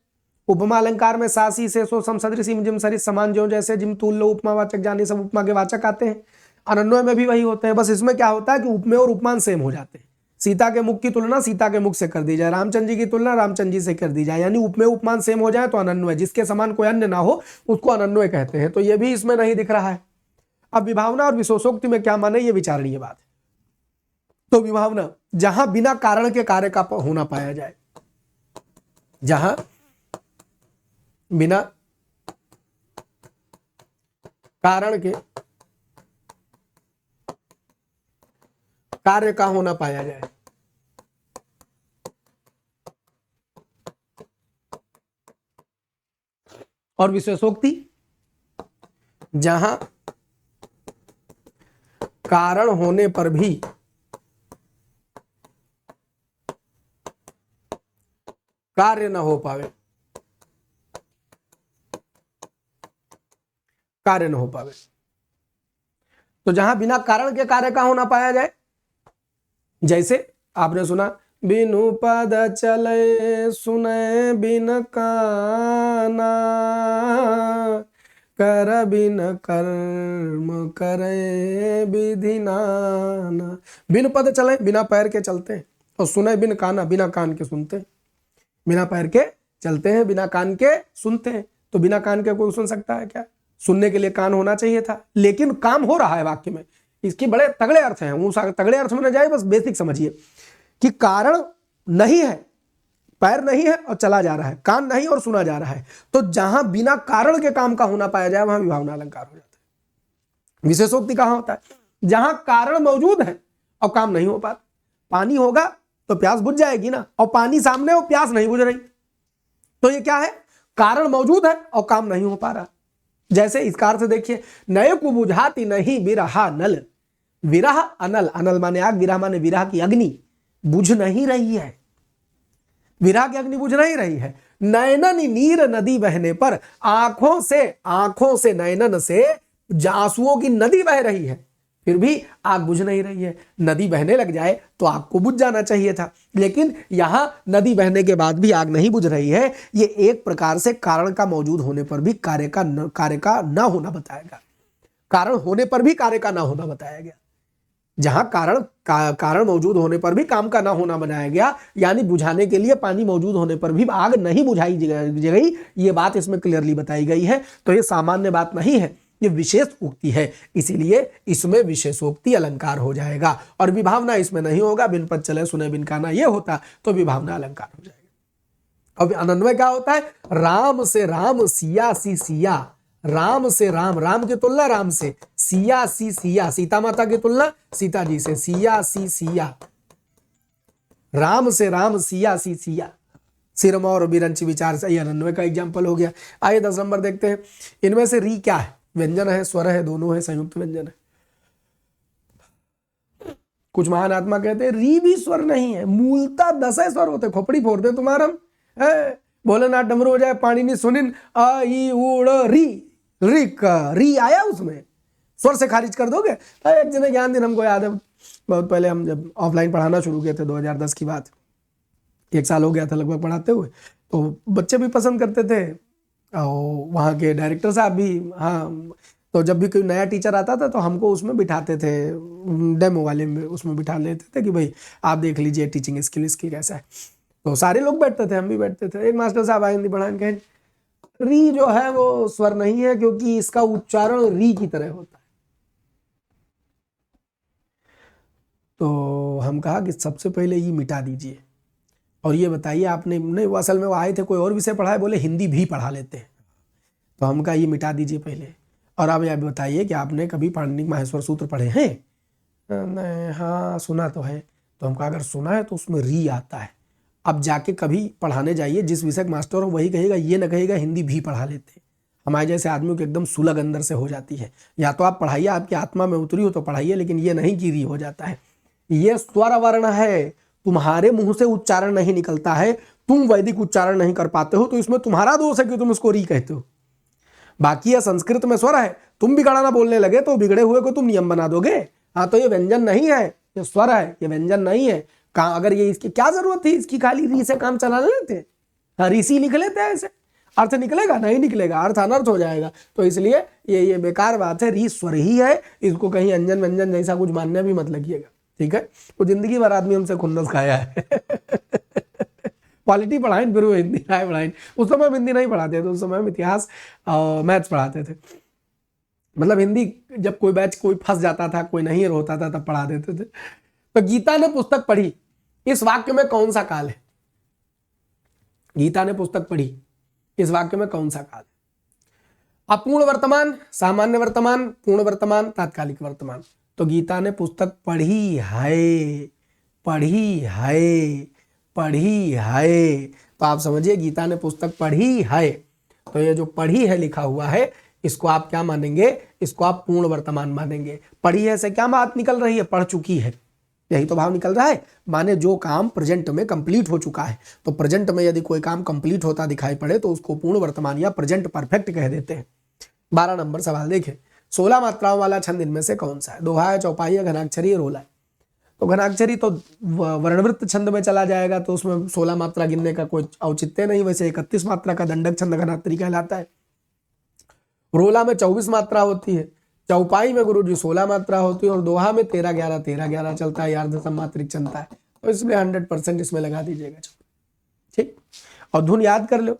उपमा अलंकार में सासी शेषो सम सदृश जिम सरिस समान ज्यों जैसे जिम तुल्य उपमावाचक जाने सब उपमा के वाचक आते हैं। अनन्वय में भी वही होते हैं, बस इसमें क्या होता है कि उपमेय और उपमान सेम हो जाते हैं। सीता के मुख की तुलना सीता के मुख से कर दी जाए, रामचंद्र जी की तुलना रामचंद्र जी से कर दी जाए, यानी उपमेय उपमान सेम हो जाए तो अनन्वय। जिसके समान कोई अन्य ना हो उसको अनन्वय कहते हैं। तो ये भी इसमें नहीं दिख रहा है। अब विभावना और विशेषोक्ति में क्या माने, ये विचारणीय बात है। तो विभावना जहां बिना कारण के कार्य का होना पाया जाए, जहां बिना कारण के कार्य का होना पाया जाए, और विशेषोक्ति जहां कारण होने पर भी कार्य न हो पावे, कार्य न हो पावे। तो जहां बिना कारण के कार्य का होना पाया जाए, जैसे आपने सुना बिनु पद चले सुने बिन काना कर बिन कर्म करे विधि नाना। बिन पद चले, बिना पैर के चलते हैं, और सुने बिन काना, बिना कान के सुनते हैं। बिना पैर के चलते हैं, बिना कान के सुनते हैं। तो बिना कान के कोई सुन सकता है क्या? सुनने के लिए कान होना चाहिए था, लेकिन काम हो रहा है वाक्य में। इसके बड़े तगड़े अर्थ हैं, वो तगड़े अर्थ में न जाए, बस बेसिक समझिए कि कारण नहीं है, पैर नहीं है और चला जा रहा है, कान नहीं और सुना जा रहा है, तो जहां बिना कारण के काम का होना पाया जाए वहां विभावना अलंकार हो जाता है। विशेषोक्ति कहां होता है? जहां कारण मौजूद है और काम नहीं हो पाता। पानी होगा तो प्यास बुझ जाएगी ना, और पानी सामने हो, प्यास नहीं बुझ रही, तो ये क्या है? कारण मौजूद है और काम नहीं हो पा रहा। जैसे इसका अर्थ देखिए, नए को बुझाती नहीं विरहा नल, विरह अनल, अनल माने आग, विरह माने विरह की अग्नि बुझ नहीं रही है, विरह की अग्नि बुझ नहीं रही है। नयनन नीर नदी बहने पर, आंखों से नयनन से आंसुओं की नदी बह रही है, फिर भी आग बुझ नहीं रही है। नदी बहने लग जाए तो आग को बुझ जाना चाहिए था, लेकिन यहां नदी बहने के बाद भी आग नहीं बुझ रही है। ये एक प्रकार से कारण का मौजूद होने पर भी कार्य का न होना बताया गया, कारण होने पर भी कार्य का न होना बताया गया। जहां कारण मौजूद होने पर भी काम का ना होना बनाया गया, यानी बुझाने के लिए पानी मौजूद होने पर भी आग नहीं बुझाई गई, ये बात इसमें क्लियरली बताई गई है। तो ये सामान्य बात नहीं है, ये विशेष उक्ति है, इसीलिए इसमें विशेषोक्ति अलंकार हो जाएगा। और विभावना इसमें नहीं होगा, बिन पद चले सुने बिन काना ये होता तो विभावना अलंकार हो जाएगा। अब अनन्वय क्या होता है? राम से राम, सिया सी सिया, राम से राम, राम की तुलना राम से, सिया सी सिया, सीता माता की तुलना सीता जी से, सिया सी सिया, राम से राम, सिया सी सिया, सिरमा और बिरंच विचार से, यह अनन्वय का एग्जाम्पल हो गया। आइए 10 नंबर देखते हैं। इनमें से री क्या है? व्यंजन है, स्वर है, दोनों है, संयुक्त व्यंजन है। कुछ महान आत्मा कहते हैं री भी स्वर नहीं है, मूलतः 10 स्वर होते, खोपड़ी फोड़ दे तुम्हारा भोलेनाथ डमरू हो जाए, पानी नहीं सुनिन, आ ई उड़ री, री आया उसमें, स्वर से खारिज कर दोगे। एक जने ज्ञान दिन हमको याद है, बहुत पहले हम जब ऑफलाइन पढ़ाना शुरू किए थे, 2010 की बात, 1 साल हो गया था लगभग पढ़ाते हुए, तो बच्चे भी पसंद करते थे और वहाँ के डायरेक्टर साहब भी। हाँ, तो जब भी कोई नया टीचर आता था तो हमको उसमें बिठाते थे, डेमो वाले में उसमें बिठा लेते थे कि भाई आप देख लीजिए टीचिंग स्किल इसकी कैसा है। तो सारे लोग बैठते थे, हम भी बैठते थे। एक मास्टर साहब आए हिंदी पढ़ाने, कहें री जो है वो स्वर नहीं है, क्योंकि इसका उच्चारण री की तरह होता है। तो हम कहा कि सबसे पहले ये मिटा दीजिए और ये बताइए आपने, नहीं वो असल में वो आए थे कोई और विषय पढ़ाए, बोले हिंदी भी पढ़ा लेते हैं। तो हम कहा ये मिटा दीजिए पहले, और अब यह बताइए कि आपने कभी पाणिनिक माहेश्वर सूत्र पढ़े हैं? नहीं, हाँ सुना तो है। तो हम कहा अगर सुना है तो उसमें री आता है। अब जाके कभी पढ़ाने जाइए, जिस विषय का मास्टर हो वही कहेगा, ये न कहेगा हिंदी भी पढ़ा लेते हैं। हमारे जैसे आदमियों की एकदम सुलग अंदर से हो जाती है। या तो आप पढ़ाइए, आपकी आत्मा में उतरी हो तो पढ़ाइए, लेकिन ये नहीं कि री हो जाता है। ये स्वर वर्ण है, तुम्हारे मुंह से उच्चारण नहीं निकलता है, तुम वैदिक उच्चारण नहीं कर पाते हो, तो इसमें तुम्हारा दोष है कि तुम इसको री कहते हो। बाकी ये संस्कृत में स्वर है, तुम बिगड़ाना बोलने लगे तो बिगड़े हुए को तुम नियम बना दोगे। हाँ, तो ये व्यंजन नहीं है, ये स्वर है, ये व्यंजन नहीं है। कहा अगर ये इसकी क्या जरूरत थी, इसकी खाली री से काम चला लेते। हाँ, ऋषि लिख लेते हैं, ऐसे अर्थ निकलेगा? नहीं निकलेगा, अर्थ अनर्थ हो जाएगा। तो इसलिए ये बेकार बात है, री स्वर ही है, इसको कहीं अंजन व्यंजन जैसा कुछ मानने भी मत लगिएगा, ठीक है? वो जिंदगी भर आदमी हमसे खुन्नस खाया है। क्वालिटी पढ़ाएं फिर वो हिंदी आए पढ़ाएं। उस समय हम हिंदी नहीं पढ़ाते थे, उस समय हम इतिहास और मैथ्स पढ़ाते थे। मतलब हिंदी जब कोई बैच कोई फंस जाता था, कोई नहीं होता था, तब पढ़ा देते थे। तो गीता ने पुस्तक पढ़ी, इस वाक्य में कौन सा काल है? गीता ने पुस्तक पढ़ी, इस वाक्य में कौन सा काल है? अपूर्ण वर्तमान, सामान्य वर्तमान, पूर्ण वर्तमान, तात्कालिक वर्तमान। तो गीता ने पुस्तक पढ़ी है, पढ़ी है, पढ़ी है। तो आप समझिए गीता ने पुस्तक पढ़ी है। तो ये जो पढ़ी है लिखा हुआ है, इसको आप क्या मानेंगे? इसको आप पूर्ण वर्तमान मानेंगे। पढ़ी है से क्या बात निकल रही है? पढ़ चुकी है, यही तो भाव निकल रहा है। माने जो काम प्रेजेंट में कंप्लीट हो चुका है। तो प्रेजेंट में यदि कोई काम कंप्लीट होता दिखाई पड़े तो उसको पूर्ण वर्तमान या प्रेजेंट परफेक्ट कह देते हैं। 12 नंबर सवाल देखें, 16 मात्राओं वाला छंद इनमें से कौन सा है? दोहा है, चौपाई है, घनाक्षरी है, रोला है। तो घनाक्षरी तो वर्णवृत्त छंद में चला जाएगा, तो उसमें 16 मात्रा गिनने का कोई औचित्य नहीं। वैसे 31 मात्रा का दंडक छंद घनाक्षरी कहलाता है। रोला में 24 मात्रा होती है, चौपाई में गुरुजी 16 मात्रा होती है, और दोहा में 13-11 चलता है, अर्ध सम्मात्रिक चलता है। तो इसलिए 100% इसमें लगा दीजिएगा, ठीक। और धुन याद कर लो,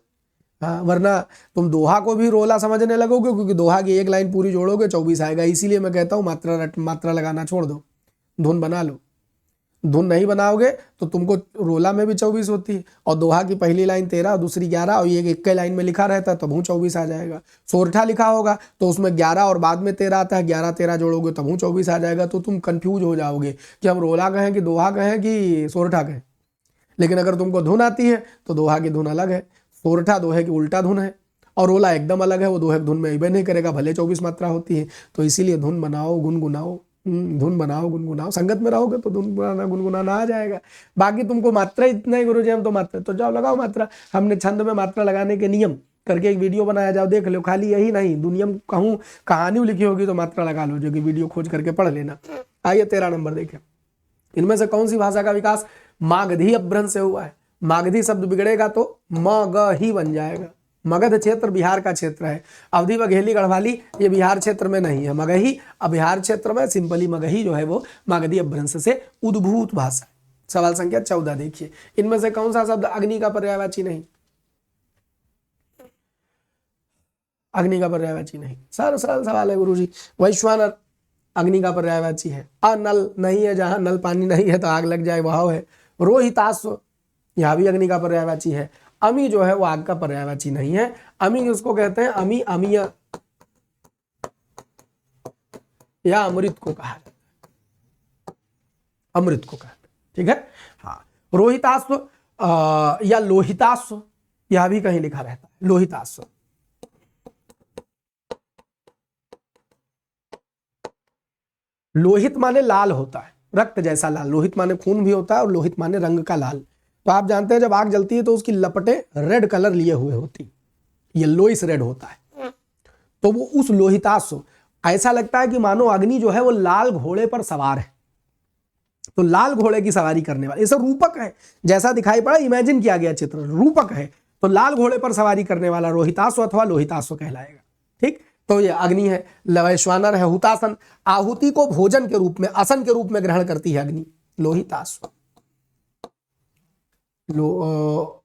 हाँ, वरना तुम दोहा को भी रोला समझने लगोगे, क्योंकि दोहा की एक लाइन पूरी जोड़ोगे 24 आएगा। इसीलिए मैं कहता हूँ मात्रा लगाना छोड़ दो, धुन बना लो। धुन नहीं बनाओगे तो तुमको रोला में भी 24 होती है, और दोहा की पहली लाइन 13 और दूसरी 11, और ये एक लाइन में लिखा रहता है तब 24 आ जाएगा। सोरठा लिखा होगा तो उसमें 11 और बाद में 13 आता है, 11 13 जोड़ोगे तब 24 आ जाएगा। तो तुम कंफ्यूज हो जाओगे कि हम रोला कहें कि दोहा कहें कि सोरठा कहें। लेकिन अगर तुमको धुन आती है तो दोहा की धुन अलग है, सोरठा दोहे की उल्टा धुन है, और रोला एकदम अलग है, वो दोहे की धुन में अइबे नहीं करेगा, भले 24 मात्रा होती है। तो इसीलिए धुन बनाओ गुनगुनाओ, धुन बनाओ गुनगुनाओ, संगत में रहोगे तो धुन बनाना गुनगुनाना आ जाएगा। बाकी तुमको मात्रा इतना ही गुरुजी हम तो मात्रा, तो जाओ लगाओ मात्रा। हमने छंद में मात्रा लगाने के नियम करके एक वीडियो बनाया, जाओ देख लो। खाली यही नहीं, दुनिया में कहूँ कहानी लिखी होगी तो मात्रा लगा लो, जो कि वीडियो खोज करके पढ़ लेना। आइए 13 नंबर देखें, इनमें से कौन सी भाषा का विकास मागधी अपभ्रंश से हुआ है? मागधी शब्द बिगड़ेगा तो मगही बन जाएगा। मगध क्षेत्र बिहार का क्षेत्र है। अवधी बघेली गढ़वाली ये बिहार क्षेत्र में नहीं है, मगही अब बिहार क्षेत्र में, सिंपली मगही जो है वो मागधी अपभ्रंश से उद्भूत भाषा है। सवाल संख्या 14 देखिए, इनमें से कौन सा शब्द अग्नि का पर्यायवाची नहीं? अग्नि का पर्यायवाची नहीं, सरल सवाल है गुरुजी। वैश्वानर अग्नि का पर्यायवाची है। अनल नहीं है, जहां नल पानी नहीं है तो आग लग जाए वह है। रोहिताश्व यह भी अग्नि का पर्यायवाची है। अमी जो है वो आग का पर्यायवाची नहीं है। अमी उसको कहते हैं अमी, अमीय या अमृत को कहा जाता है, अमृत को कहते हैं, ठीक है। हाँ, रोहिताश्व या लोहिताश्व यह भी कहीं लिखा रहता है, लोहिताश्व। लोहित माने लाल होता है, रक्त जैसा लाल। लोहित माने खून भी होता है और लोहित माने रंग का लाल। तो आप जानते हैं जब आग जलती है तो उसकी लपटें रेड कलर लिए हुए होती, येलोइश रेड होता है। तो वो उस लोहिताश्व, ऐसा लगता है कि मानो अग्नि जो है वो लाल घोड़े पर सवार है। तो लाल घोड़े की सवारी करने वाला, ये सब रूपक है, जैसा दिखाई पड़ा इमेजिन किया गया चित्र, रूपक है। तो लाल घोड़े पर सवारी करने वाला रोहिताश्व अथवा लोहिताश्व कहलाएगा, ठीक। तो ये अग्नि है। वैश्वानर है हुतासन, आहुति को भोजन के रूप में, असन के रूप में ग्रहण करती है अग्नि, लोहिताश्व।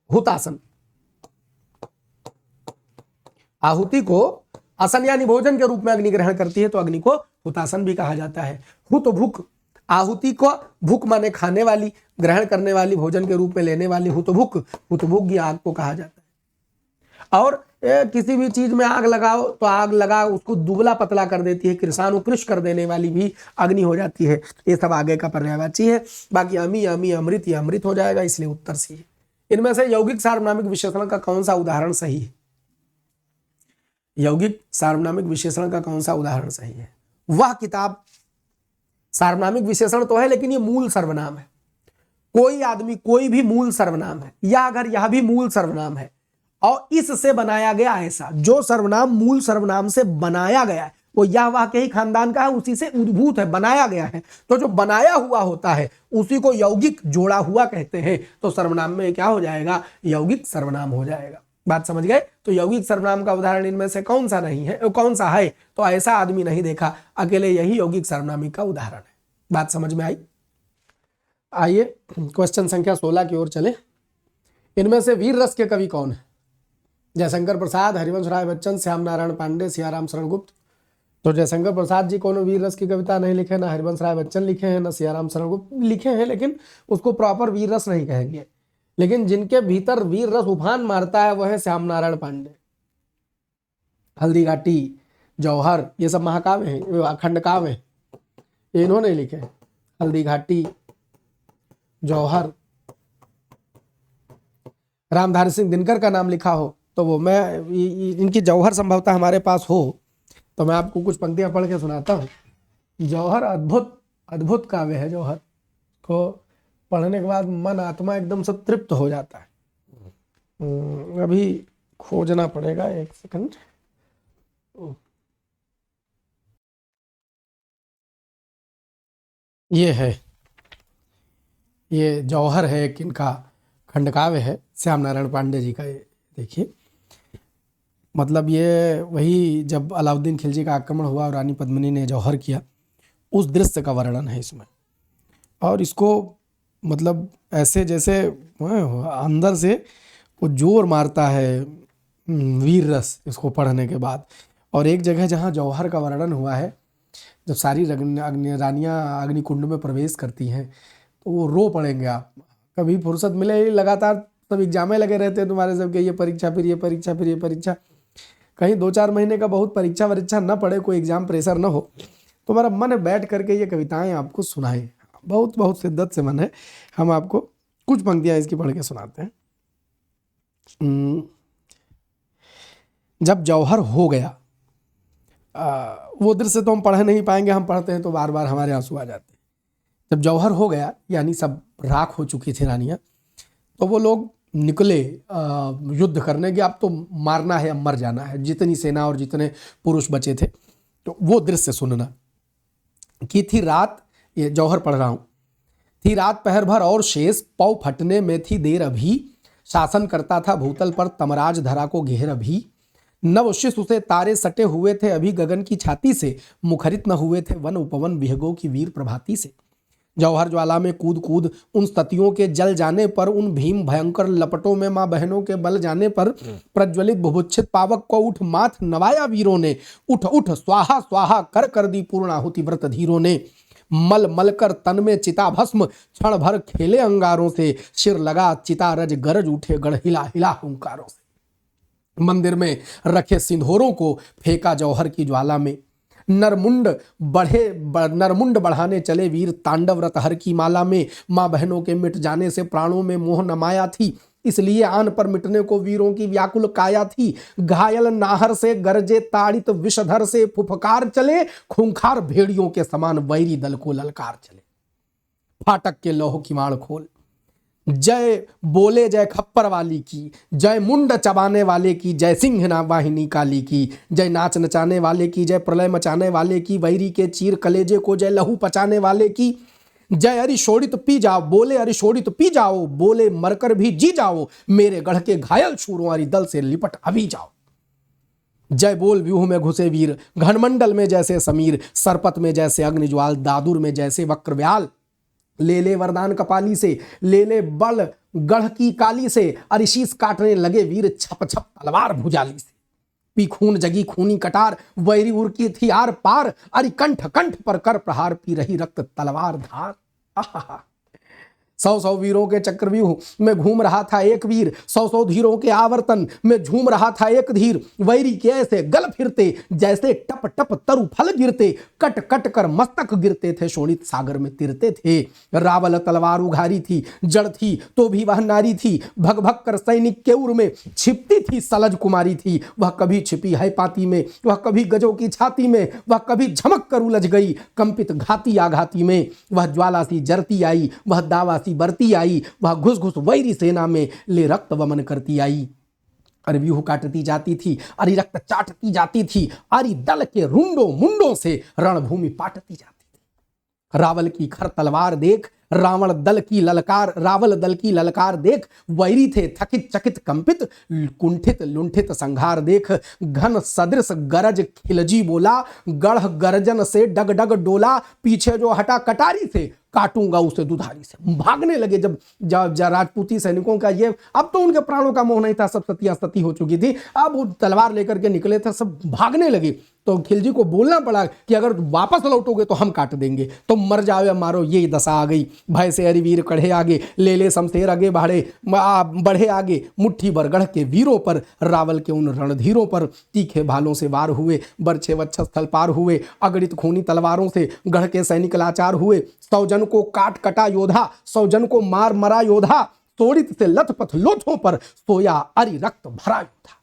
हुतासन आहुति को असन यानी भोजन के रूप में अग्नि ग्रहण करती है, तो अग्नि को हुतासन भी कहा जाता है। हुत भुक, आहुति को भुक माने खाने वाली, ग्रहण करने वाली, भोजन के रूप में लेने वाली, हुतभुक, हुतभुक ये आग को कहा जाता है। और किसी भी चीज में आग लगाओ तो आग लगा उसको दुबला पतला कर देती है, कृशानुकृश कर देने वाली भी अग्नि हो जाती है। ये सब आगे का पर्यायवाची है। बाकी अमी, अमी, अमृत, ये अमृत हो जाएगा, इसलिए उत्तर सी है। इनमें से यौगिक सार्वनामिक विशेषण का कौन सा उदाहरण सही है? यौगिक सार्वनामिक विशेषण का कौन सा उदाहरण सही है? वह किताब सार्वनामिक विशेषण तो है, लेकिन ये मूल सर्वनाम है। कोई आदमी, कोई भी मूल सर्वनाम है, या अगर यह भी मूल सर्वनाम है और इससे बनाया गया ऐसा, जो सर्वनाम मूल सर्वनाम से बनाया गया है वो यह वह के ही खानदान का है, उसी से उद्भूत है, बनाया गया है। तो जो बनाया हुआ होता है उसी को यौगिक, जोड़ा हुआ कहते हैं। तो सर्वनाम में क्या हो जाएगा? यौगिक सर्वनाम हो जाएगा। बात समझ गए? तो यौगिक सर्वनाम का उदाहरण इनमें से कौन सा नहीं है, कौन सा है? तो ऐसा आदमी नहीं देखा, अकेले यही यौगिक सर्वनामिक का उदाहरण है। बात समझ में आई? आइए क्वेश्चन संख्या 16 की ओर चले। इनमें से वीर रस के कवि कौन है? जयशंकर प्रसाद, हरिवंश राय बच्चन, श्याम नारायण पांडे, सियाराम शरण गुप्त। तो जयशंकर प्रसाद जी कोनो वीर रस की कविता नहीं लिखे, ना हरिवंश राय बच्चन लिखे हैं, ना सियाराम शरण गुप्त लिखे हैं, लेकिन उसको प्रॉपर वीर रस नहीं कहेंगे। लेकिन जिनके भीतर वीर रस उफान मारता है वह है श्याम नारायण पांडे। हल्दी घाटी, जौहर, ये सब महाकाव्य हैं, अखंड काव्य हैं, ये इन्होंने लिखे हैं। हल्दी घाटी, जौहर। रामधारी सिंह दिनकर का नाम लिखा हो तो वो, मैं इनकी जौहर संभवतः हमारे पास हो तो मैं आपको कुछ पंक्तियां पढ़ के सुनाता हूँ। जौहर अद्भुत अद्भुत काव्य है। जौहर को पढ़ने के बाद मन आत्मा एकदम से तृप्त हो जाता है। अभी खोजना पड़ेगा, एक सेकंड। ये है, ये जौहर है, एक इनका खंडकाव्य है श्याम नारायण पांडे जी का। ये देखिए, मतलब ये वही जब अलाउद्दीन खिलजी का आक्रमण हुआ और रानी पद्मिनी ने जौहर किया, उस दृश्य का वर्णन है इसमें। और इसको मतलब ऐसे जैसे अंदर से वो जोर मारता है, वीर रस इसको पढ़ने के बाद। और एक जगह जहाँ जौहर का वर्णन हुआ है, जब सारी रानियाँ अग्निकुंड में प्रवेश करती हैं तो वो रो पड़ेंगे आप। कभी फुर्सत मिले, लगातार सब एग्जामें लगे रहते हैं तुम्हारे सबके, ये परीक्षा फिर ये परीक्षा फिर ये परीक्षा, कहीं 2-4 महीने का बहुत परीक्षा वरीक्षा न पड़े, कोई एग्जाम प्रेशर न हो, तो हमारा मन है बैठ करके ये कविताएं आपको सुनाएं। बहुत बहुत शिद्दत से मन है, हम आपको कुछ पंक्तियां इसकी पढ़ के सुनाते हैं। जब जौहर हो गया, वो दृश्य तो हम पढ़ नहीं पाएंगे, हम पढ़ते हैं तो बार बार हमारे आंसू आ जाते हैं। जब जौहर हो गया यानी सब राख हो चुकी थी रानियां, तो वो लोग निकले युद्ध करने के, अब तो मारना है, अब मर जाना है, जितनी सेना और जितने पुरुष बचे थे। तो वो दृश्य सुनना कि थी रात, ये जौहर पढ़ रहा हूं, थी रात पहर भर और शेष, पौ फटने में थी देर अभी, शासन करता था भूतल पर तमराज धरा को घेर अभी, नव शिशु से तारे सटे हुए थे अभी गगन की छाती से, मुखरित न हुए थे वन उपवन विहगों की वीर प्रभाती से। जौहर ज्वाला में कूद कूद उन सतियों के जल जाने पर, उन भीम भयंकर लपटों में माँ बहनों के बल जाने पर, प्रज्वलित बुभुक्षित पावक को उठ माथ नवाया वीरों ने, उठ उठ स्वाहा स्वाहा कर दी पूर्णाहुति व्रत धीरों ने, मल मल कर तन में चिता भस्म क्षण भर खेले अंगारों से, सिर लगा चिता रज गरज उठे गढ़ हिला हिला हुंकारों से। मंदिर में रखे सिंदूरों को फेंका जौहर की ज्वाला में, नरमुंड बढ़ाने चले वीर तांडव रतहर की माला में, माँ बहनों के मिट जाने से प्राणों में मोह नमाया थी, इसलिए आन पर मिटने को वीरों की व्याकुल काया थी। घायल नाहर से गरजे ताड़ित विषधर से फुफकार चले, खूंखार भेड़ियों के समान वैरी दल को ललकार चले। फाटक के लौह किवाड़ खोल, जय बोले जय खप्पर वाली की, जय मुंड चबाने वाले की, जय सिंह ना वाहिनी काली की, जय नाच नचाने वाले की, जय प्रलय मचाने वाले की, वैरी के चीर कलेजे को जय लहू पचाने वाले की, जय अरि शोड़ित पी जाओ, बोले अरि शोड़ित पी जाओ, बोले मरकर भी जी जाओ, मेरे गढ़ के घायल शूरों अरि दल से लिपट अभी जाओ। जय बोल व्यूह में घुसे वीर, घनमंडल में जैसे समीर, सरपत में जैसे अग्निज्वाल, दादुर में जैसे वक्रव्याल, ले ले वरदान कपाली से, ले ले बल गढ़ की काली से, अरिशीस काटने लगे वीर छप छप तलवार भुजाली से। पी खून जगी खूनी कटार, वैरी उर्की थी आर पार, अरि कंठ कंठ पर कर प्रहार, पी रही रक्त तलवार धार। आहा, 100 वीरों के चक्रव्यूह में घूम रहा था एक वीर, 100 धीरों के आवर्तन में झूम रहा था एक धीर, वैरी के ऐसे गल फिरते जैसे टप टप तरु फल गिरते, कट कट कर मस्तक गिरते थे शोणित सागर में तिरते थे। रावल तलवार उघारी थी, जड़ थी तो भी वह नारी थी, भग भग कर सैनिक के उर में छिपती थी सलज कुमारी थी। वह कभी छिपी है पाती में, वह कभी गजों की छाती में, वह कभी झमक कर उलझ गई कंपित घाती आघाती में। वह ज्वाला सी जरती आई, वह दावा सी बरती आई, वह घुस घुस वैरी सेना में ले रक्त वमन करती आई। अरे व्यूह काटती जाती थी, अरे रक्त चाटती जाती थी, अरे दल के रुंडों मुंडों से रणभूमि पाटती जाती थी। रावल की खर तलवार देख, रावल दल की ललकार देख, वैरी थे थकित चकित कंपित, कुंठित लुंठित संघार देख। घन सदृश गरज खिलजी बोला, गढ़ गर्जन से डग डग डोला, पीछे जो हटा कटारी से, काटूंगा उसे दुधारी से। भागने लगे जब राजपूती सैनिकों का ये, अब तो उनके प्राणों का मोह नहीं था, सब सतियां सती हो चुकी थी, अब वो तलवार लेकर के निकले थे, सब भागने लगे। तो खिलजी को बोलना पड़ा कि अगर वापस लौटोगे तो हम काट देंगे, तो मर जाओ या मारो, ये दशा आ गई। भय से अरिवीर कढ़े आगे, ले ले शमशेर आगे बढ़े आगे, मुट्ठी भर गढ़ के वीरों पर, रावल के उन रणधीरों पर तीखे भालों से वार हुए, बरछे वच्छस थल पार हुए, अगणित खूनी तलवारों से गढ़ के सैनिक लाचार हुए। 100 जन को काट कटा योधा, 100 जन को मार मरा योधा, तोड़ित से लथपथ लोथों पर सोया अरि रक्त भरा योधा।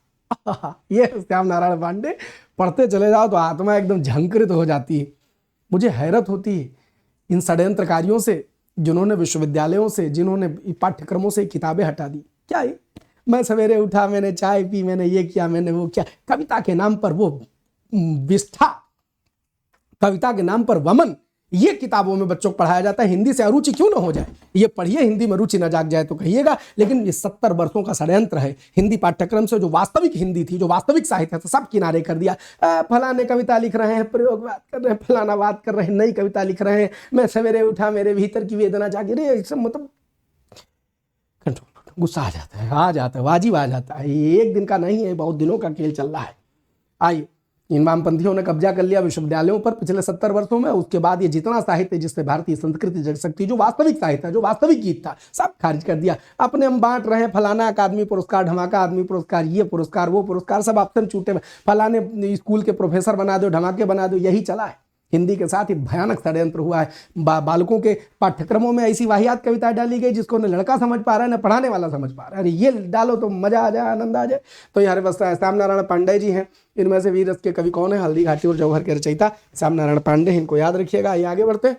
ये श्याम नारायण पांडे पढ़ते चले जाओ तो आत्मा एकदम झंकृत हो जाती है। मुझे हैरत होती है इन षड्यंत्रकारियों से, जिन्होंने विश्वविद्यालयों से, जिन्होंने पाठ्यक्रमों से किताबें हटा दी। क्या है, मैं सवेरे उठा, मैंने चाय पी, मैंने ये किया, मैंने वो किया, कविता के नाम पर वो विष्ठा, कविता के नाम पर वमन, ये किताबों में बच्चों को पढ़ाया जाता है। हिंदी से अरुचि क्यों ना हो जाए, ये पढ़िए, हिंदी में रुचि ना जाग जाए तो कहिएगा। लेकिन ये 70 वर्षों का षड्यंत्र है। हिंदी पाठ्यक्रम से जो वास्तविक हिंदी थी, जो वास्तविक साहित्य था, सब किनारे कर दिया। फलाने कविता लिख रहे हैं, प्रयोग बात कर रहे हैं, फलाना बात कर रहे हैं, नई कविता लिख रहे हैं, मैं सवेरे उठा, मेरे भीतर की वेदना जागी। रे सब मतलब गुस्सा आ जाता है, वाजिब आ जाता है। ये एक दिन का नहीं है, बहुत दिनों का खेल चल रहा है। आइए, इन वामपंथियों ने कब्जा कर लिया विश्वविद्यालयों पर पिछले 70 वर्षों में। उसके बाद ये जितना साहित्य जिससे भारतीय संस्कृति जग सकती, जो वास्तविक साहित्य है, जो वास्तविक गीत था, सब खारिज कर दिया। अपने हम बांट रहे हैं, फलाना अकादमी पुरस्कार, ढमाका आदमी पुरस्कार, ये पुरस्कार, वो पुरस्कार, सब ऑप्शन छूटे, फलाने स्कूल के प्रोफेसर बना दो, ढमाके बना दो, यही चला है। हिंदी के साथ ही भयानक षड्यंत्र हुआ है। बालकों के पाठ्यक्रमों में ऐसी वाहियात कविताएं डाली गई जिसको न लड़का समझ पा रहा है न पढ़ाने वाला समझ पा रहा है। अरे ये डालो तो मजा आ जाए, आनंद आ जाए। तो यार बस श्याम नारायण पांडे जी हैं। इनमें से वीर रस के कवि कौन है? हल्दी घाटी और जौहर के रचयिता श्याम नारायण पांडे, इनको याद रखिएगा। ये आगे बढ़ते।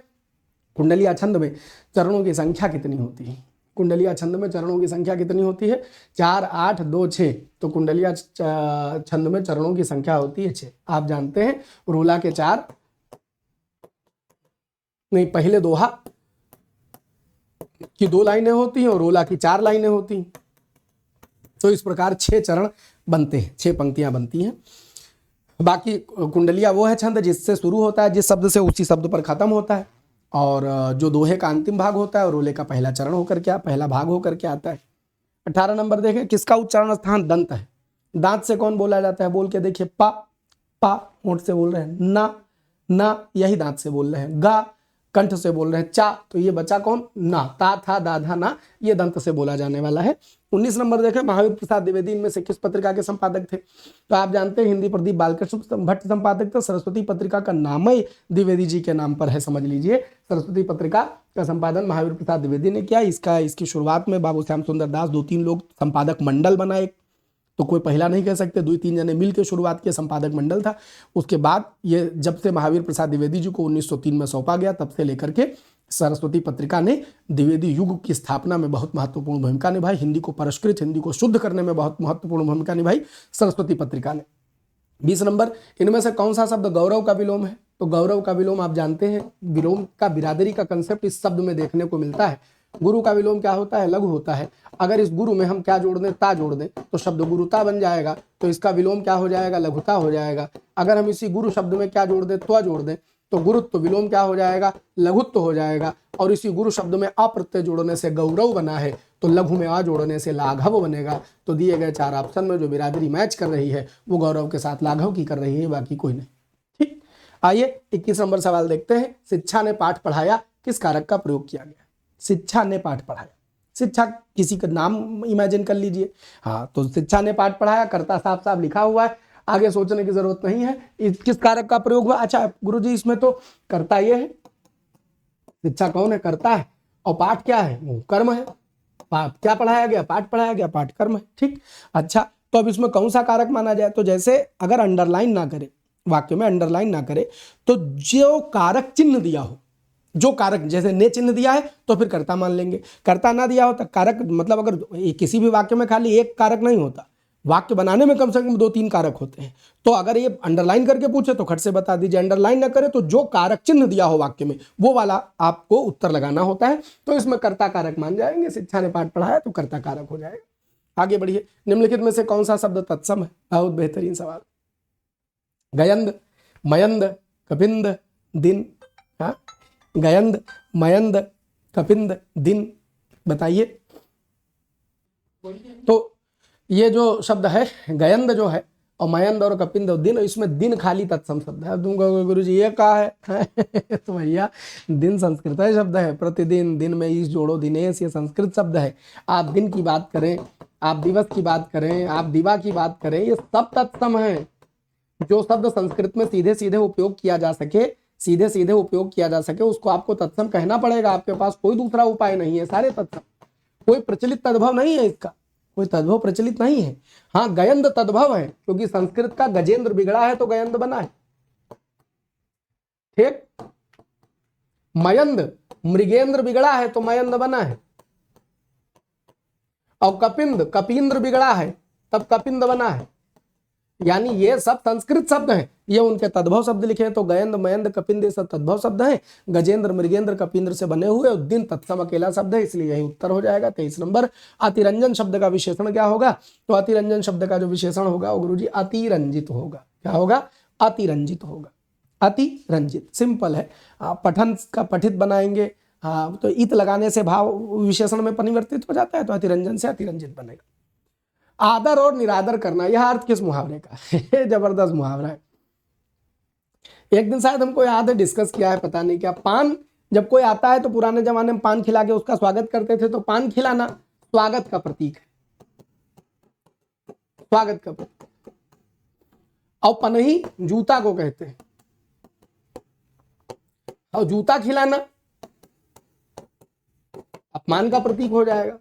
कुंडलिया छंद में चरणों की संख्या कितनी होती है? कुंडलिया छंद में चरणों की संख्या कितनी होती है? 4, 8, 2, 6। तो कुंडलिया छंद में चरणों की संख्या होती है 6। आप जानते हैं रोला के 4 नहीं, पहले दोहा की 2 लाइनें होती हैं और रोला की 4 लाइनें होती हैं। तो इस प्रकार 6 चरण बनते हैं, 6 पंक्तियां बनती हैं। बाकी कुंडलिया वो है छंद जिससे शुरू होता है, जिस शब्द से उसी शब्द पर खत्म होता है, और जो दोहे का अंतिम भाग होता है और रोले का पहला चरण होकर के पहला भाग होकर के आता है। 18 नंबर देखें, किसका उच्चारण स्थान दंत है? दांत से कौन बोला जाता है? बोल के देखिए, पा, पा होंठ से बोल रहे हैं, ना, ना यही दांत से बोल रहे हैं, गा कंठ से बोल रहे हैं, चा तो ये बचा कौन? ना। ता, था, दा, धा, ना ये दंत से बोला जाने वाला है। 19 नंबर देखें, महावीर प्रसाद द्विवेदी इनमें से किस पत्रिका के संपादक थे? तो आप जानते हैं हिंदी प्रदीप बालकृष्ण भट्ट संपादक थे। सरस्वती पत्रिका का नाम ही द्विवेदी जी के नाम पर है, समझ लीजिए। सरस्वती पत्रिका का संपादन महावीर प्रसाद द्विवेदी ने किया। इसकी शुरुआत में बाबू श्याम सुंदर दास 2-3 लोग संपादक मंडल बनाए, तो कोई पहला नहीं कह सकते, 2-3 जने मिलकर शुरुआत किया, संपादक मंडल था। उसके बाद ये जब से महावीर प्रसाद द्विवेदी जी को 1903 में सौंपा गया, तब से लेकर के सरस्वती पत्रिका ने द्विवेदी युग की स्थापना में बहुत महत्वपूर्ण भूमिका निभाई। हिंदी को परिष्कृत, हिंदी को शुद्ध करने में बहुत महत्वपूर्ण भूमिका निभाई सरस्वती पत्रिका ने। 20 नंबर, इनमें से कौन सा शब्द गौरव का विलोम है? तो गौरव का विलोम आप जानते हैं, विलोम का बिरादरी का कंसेप्ट इस शब्द में देखने को मिलता है। गुरु का विलोम क्या होता है? लघु होता है। अगर इस गुरु में हम क्या जोड़ दें? ता जोड़ दें तो शब्द गुरुता बन जाएगा, तो इसका विलोम क्या हो जाएगा? लघुता हो जाएगा। अगर हम इसी गुरु शब्द में क्या जोड़ दें? त्व जोड़ दें तो गुरुत्व विलोम क्या हो जाएगा? लघुत्व हो जाएगा। और इसी गुरु शब्द में अप्रत्यय जोड़ने से गौरव बना है, तो लघु में आ जोड़ने से लाघव बनेगा। तो दिए गए 4 ऑप्शन में जो बिरादरी मैच कर रही है वो गौरव के साथ लाघव की कर रही है, बाकी कोई नहीं। ठीक, आइए 21 नंबर सवाल देखते हैं। शिक्षा ने पाठ पढ़ाया किस कारक का प्रयोग किया गया? शिक्षा ने पाठ पढ़ाया, शिक्षा किसी का नाम इमेजिन कर लीजिए। हाँ, तो शिक्षा ने पाठ पढ़ाया, कर्ता साफ साफ लिखा हुआ है, आगे सोचने की जरूरत नहीं है। किस कारक का प्रयोग हुआ? अच्छा गुरुजी, इसमें तो कर्ता ये है, शिक्षा कौन है? कर्ता है, और पाठ क्या है? वो कर्म है। क्या पढ़ाया गया? पाठ पढ़ाया गया, पाठ कर्म है। ठीक, अच्छा तो अब इसमें कौन सा कारक माना जाए? तो जैसे अगर अंडरलाइन ना करे, वाक्य में अंडरलाइन ना करे, तो जो कारक चिन्ह दिया हो, जो कारक जैसे ने चिन्ह दिया है तो फिर कर्ता मान लेंगे। कर्ता ना दिया हो तो कारक, मतलब अगर किसी भी वाक्य में खाली एक कारक नहीं होता, वाक्य बनाने में कम से कम 2-3 कारक होते हैं। तो अगर ये अंडरलाइन करके पूछे तो खट से बता दीजिए, अंडरलाइन ना करे तो जो कारक चिन्ह दिया हो वाक्य में वो वाला आपको उत्तर लगाना होता है। तो इसमें कर्ता कारक मान जाएंगे। शिक्षा ने पाठ पढ़ाया तो कर्ता कारक हो जाएगा। आगे बढ़िए, निम्नलिखित में से कौन सा शब्द तत्सम है? बहुत बेहतरीन सवाल। गयंद, मयंद, कपिंद, दिन। हाँ, गयंद, मयंद, कपिंद, दिन, बताइए। तो ये जो शब्द है गयंद जो है, और मयंद और कपिंद और दिन, इसमें दिन खाली तत्सम शब्द है। तुम कहोगे गुरुजी ये क्या है? तो भैया दिन संस्कृत शब्द है। प्रतिदिन, दिन में ईश जोड़ो दिनेश, ये संस्कृत शब्द है। आप दिन की बात करें, आप दिवस की बात करें, आप दिवा की बात करें, ये सब तत्सम है। जो शब्द संस्कृत में सीधे सीधे उपयोग किया जा सके, सीधे सीधे उपयोग किया जा सके, उसको आपको तत्सम कहना पड़ेगा। आपके पास कोई दूसरा उपाय नहीं है, सारे तत्सम। कोई प्रचलित तद्भव नहीं है, इसका कोई तद्भव प्रचलित नहीं है। हाँ, गयंद तद्भव है, क्योंकि संस्कृत का गजेंद्र बिगड़ा है तो गयंद बना है। ठीक, मयंद मृगेंद्र बिगड़ा है तो मयंद बना है, और कपिंद कपींद्र बिगड़ा है तब कपिंद बना है। यानी ये सब संस्कृत शब्द हैं, ये उनके तद्भव शब्द लिखे हैं। तो गयंद, मयंद, कपिंद ये सब तद्भव शब्द हैं। गजेंद्र, मृगेंद्र, कपिंद्र से बने हुए, और दिन तत्सम अकेला शब्द है, इसलिए यही उत्तर हो जाएगा। 23 नंबर। अतिरंजन शब्द का विशेषण क्या होगा? तो अतिरंजन शब्द का जो विशेषण होगा वो गुरुजी अतिरंजित होगा। क्या होगा? अतिरंजित होगा। अतिरंजित, सिंपल है। पठन का पठित बनाएंगे हाँ, तो इत लगाने से भाव विशेषण में परिवर्तित हो जाता है, तो अतिरंजन से अतिरंजित बनेगा। आदर और निरादर करना, यह अर्थ किस मुहावरे का है? जबरदस्त मुहावरा है। एक दिन शायद हमको याद है डिस्कस किया है, पता नहीं क्या। पान जब कोई आता है तो पुराने जमाने में पान खिला के उसका स्वागत करते थे, तो पान खिलाना स्वागत का प्रतीक है, स्वागत का प्रतीक। और पनही जूता को कहते हैं, और जूता खिलाना अपमान का प्रतीक हो जाएगा।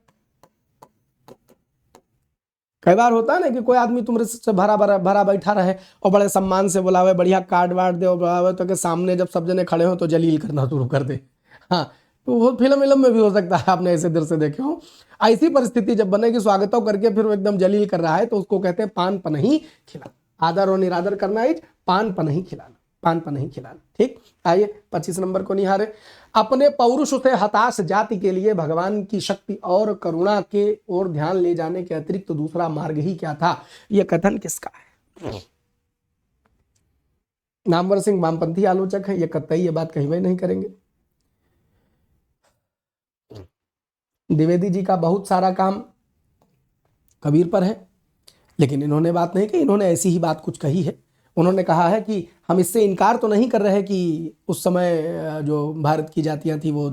कई बार होता है ना कि कोई आदमी तुमरे से भरा भरा भरा बैठा रहे और बड़े सम्मान से बुलावे, बढ़िया कार्ड वार्ड दे और बुलावे, तो के सामने जब सब जने खड़े हो तो जलील करना शुरू कर दे। हाँ, तो वो फिल्म में भी हो सकता है, आपने ऐसे दृश्य देखे हो। ऐसी परिस्थिति जब बनेगी, स्वागतों करके फिर वो एकदम जलील कर रहा है, तो उसको कहते हैं पान पनही खिलाना। आदर और निरादर करना है, पान पनही खिलाना, पान पनही खिलाना। ठीक, आइए 25 नंबर को निहारे। अपने पौरुष से हताश जाति के लिए भगवान की शक्ति और करुणा के ओर ध्यान ले जाने के अतिरिक्त तो दूसरा मार्ग ही क्या था? यह कथन किसका है? नामवर सिंह वामपंथी आलोचक है, ये कतई ये बात कहीं भी नहीं करेंगे। द्विवेदी जी का बहुत सारा काम कबीर पर है, लेकिन इन्होंने बात नहीं कही, इन्होंने ऐसी ही बात कुछ कही है। उन्होंने कहा है कि हम इससे इनकार तो नहीं कर रहे कि उस समय जो भारत की जातियां थी वो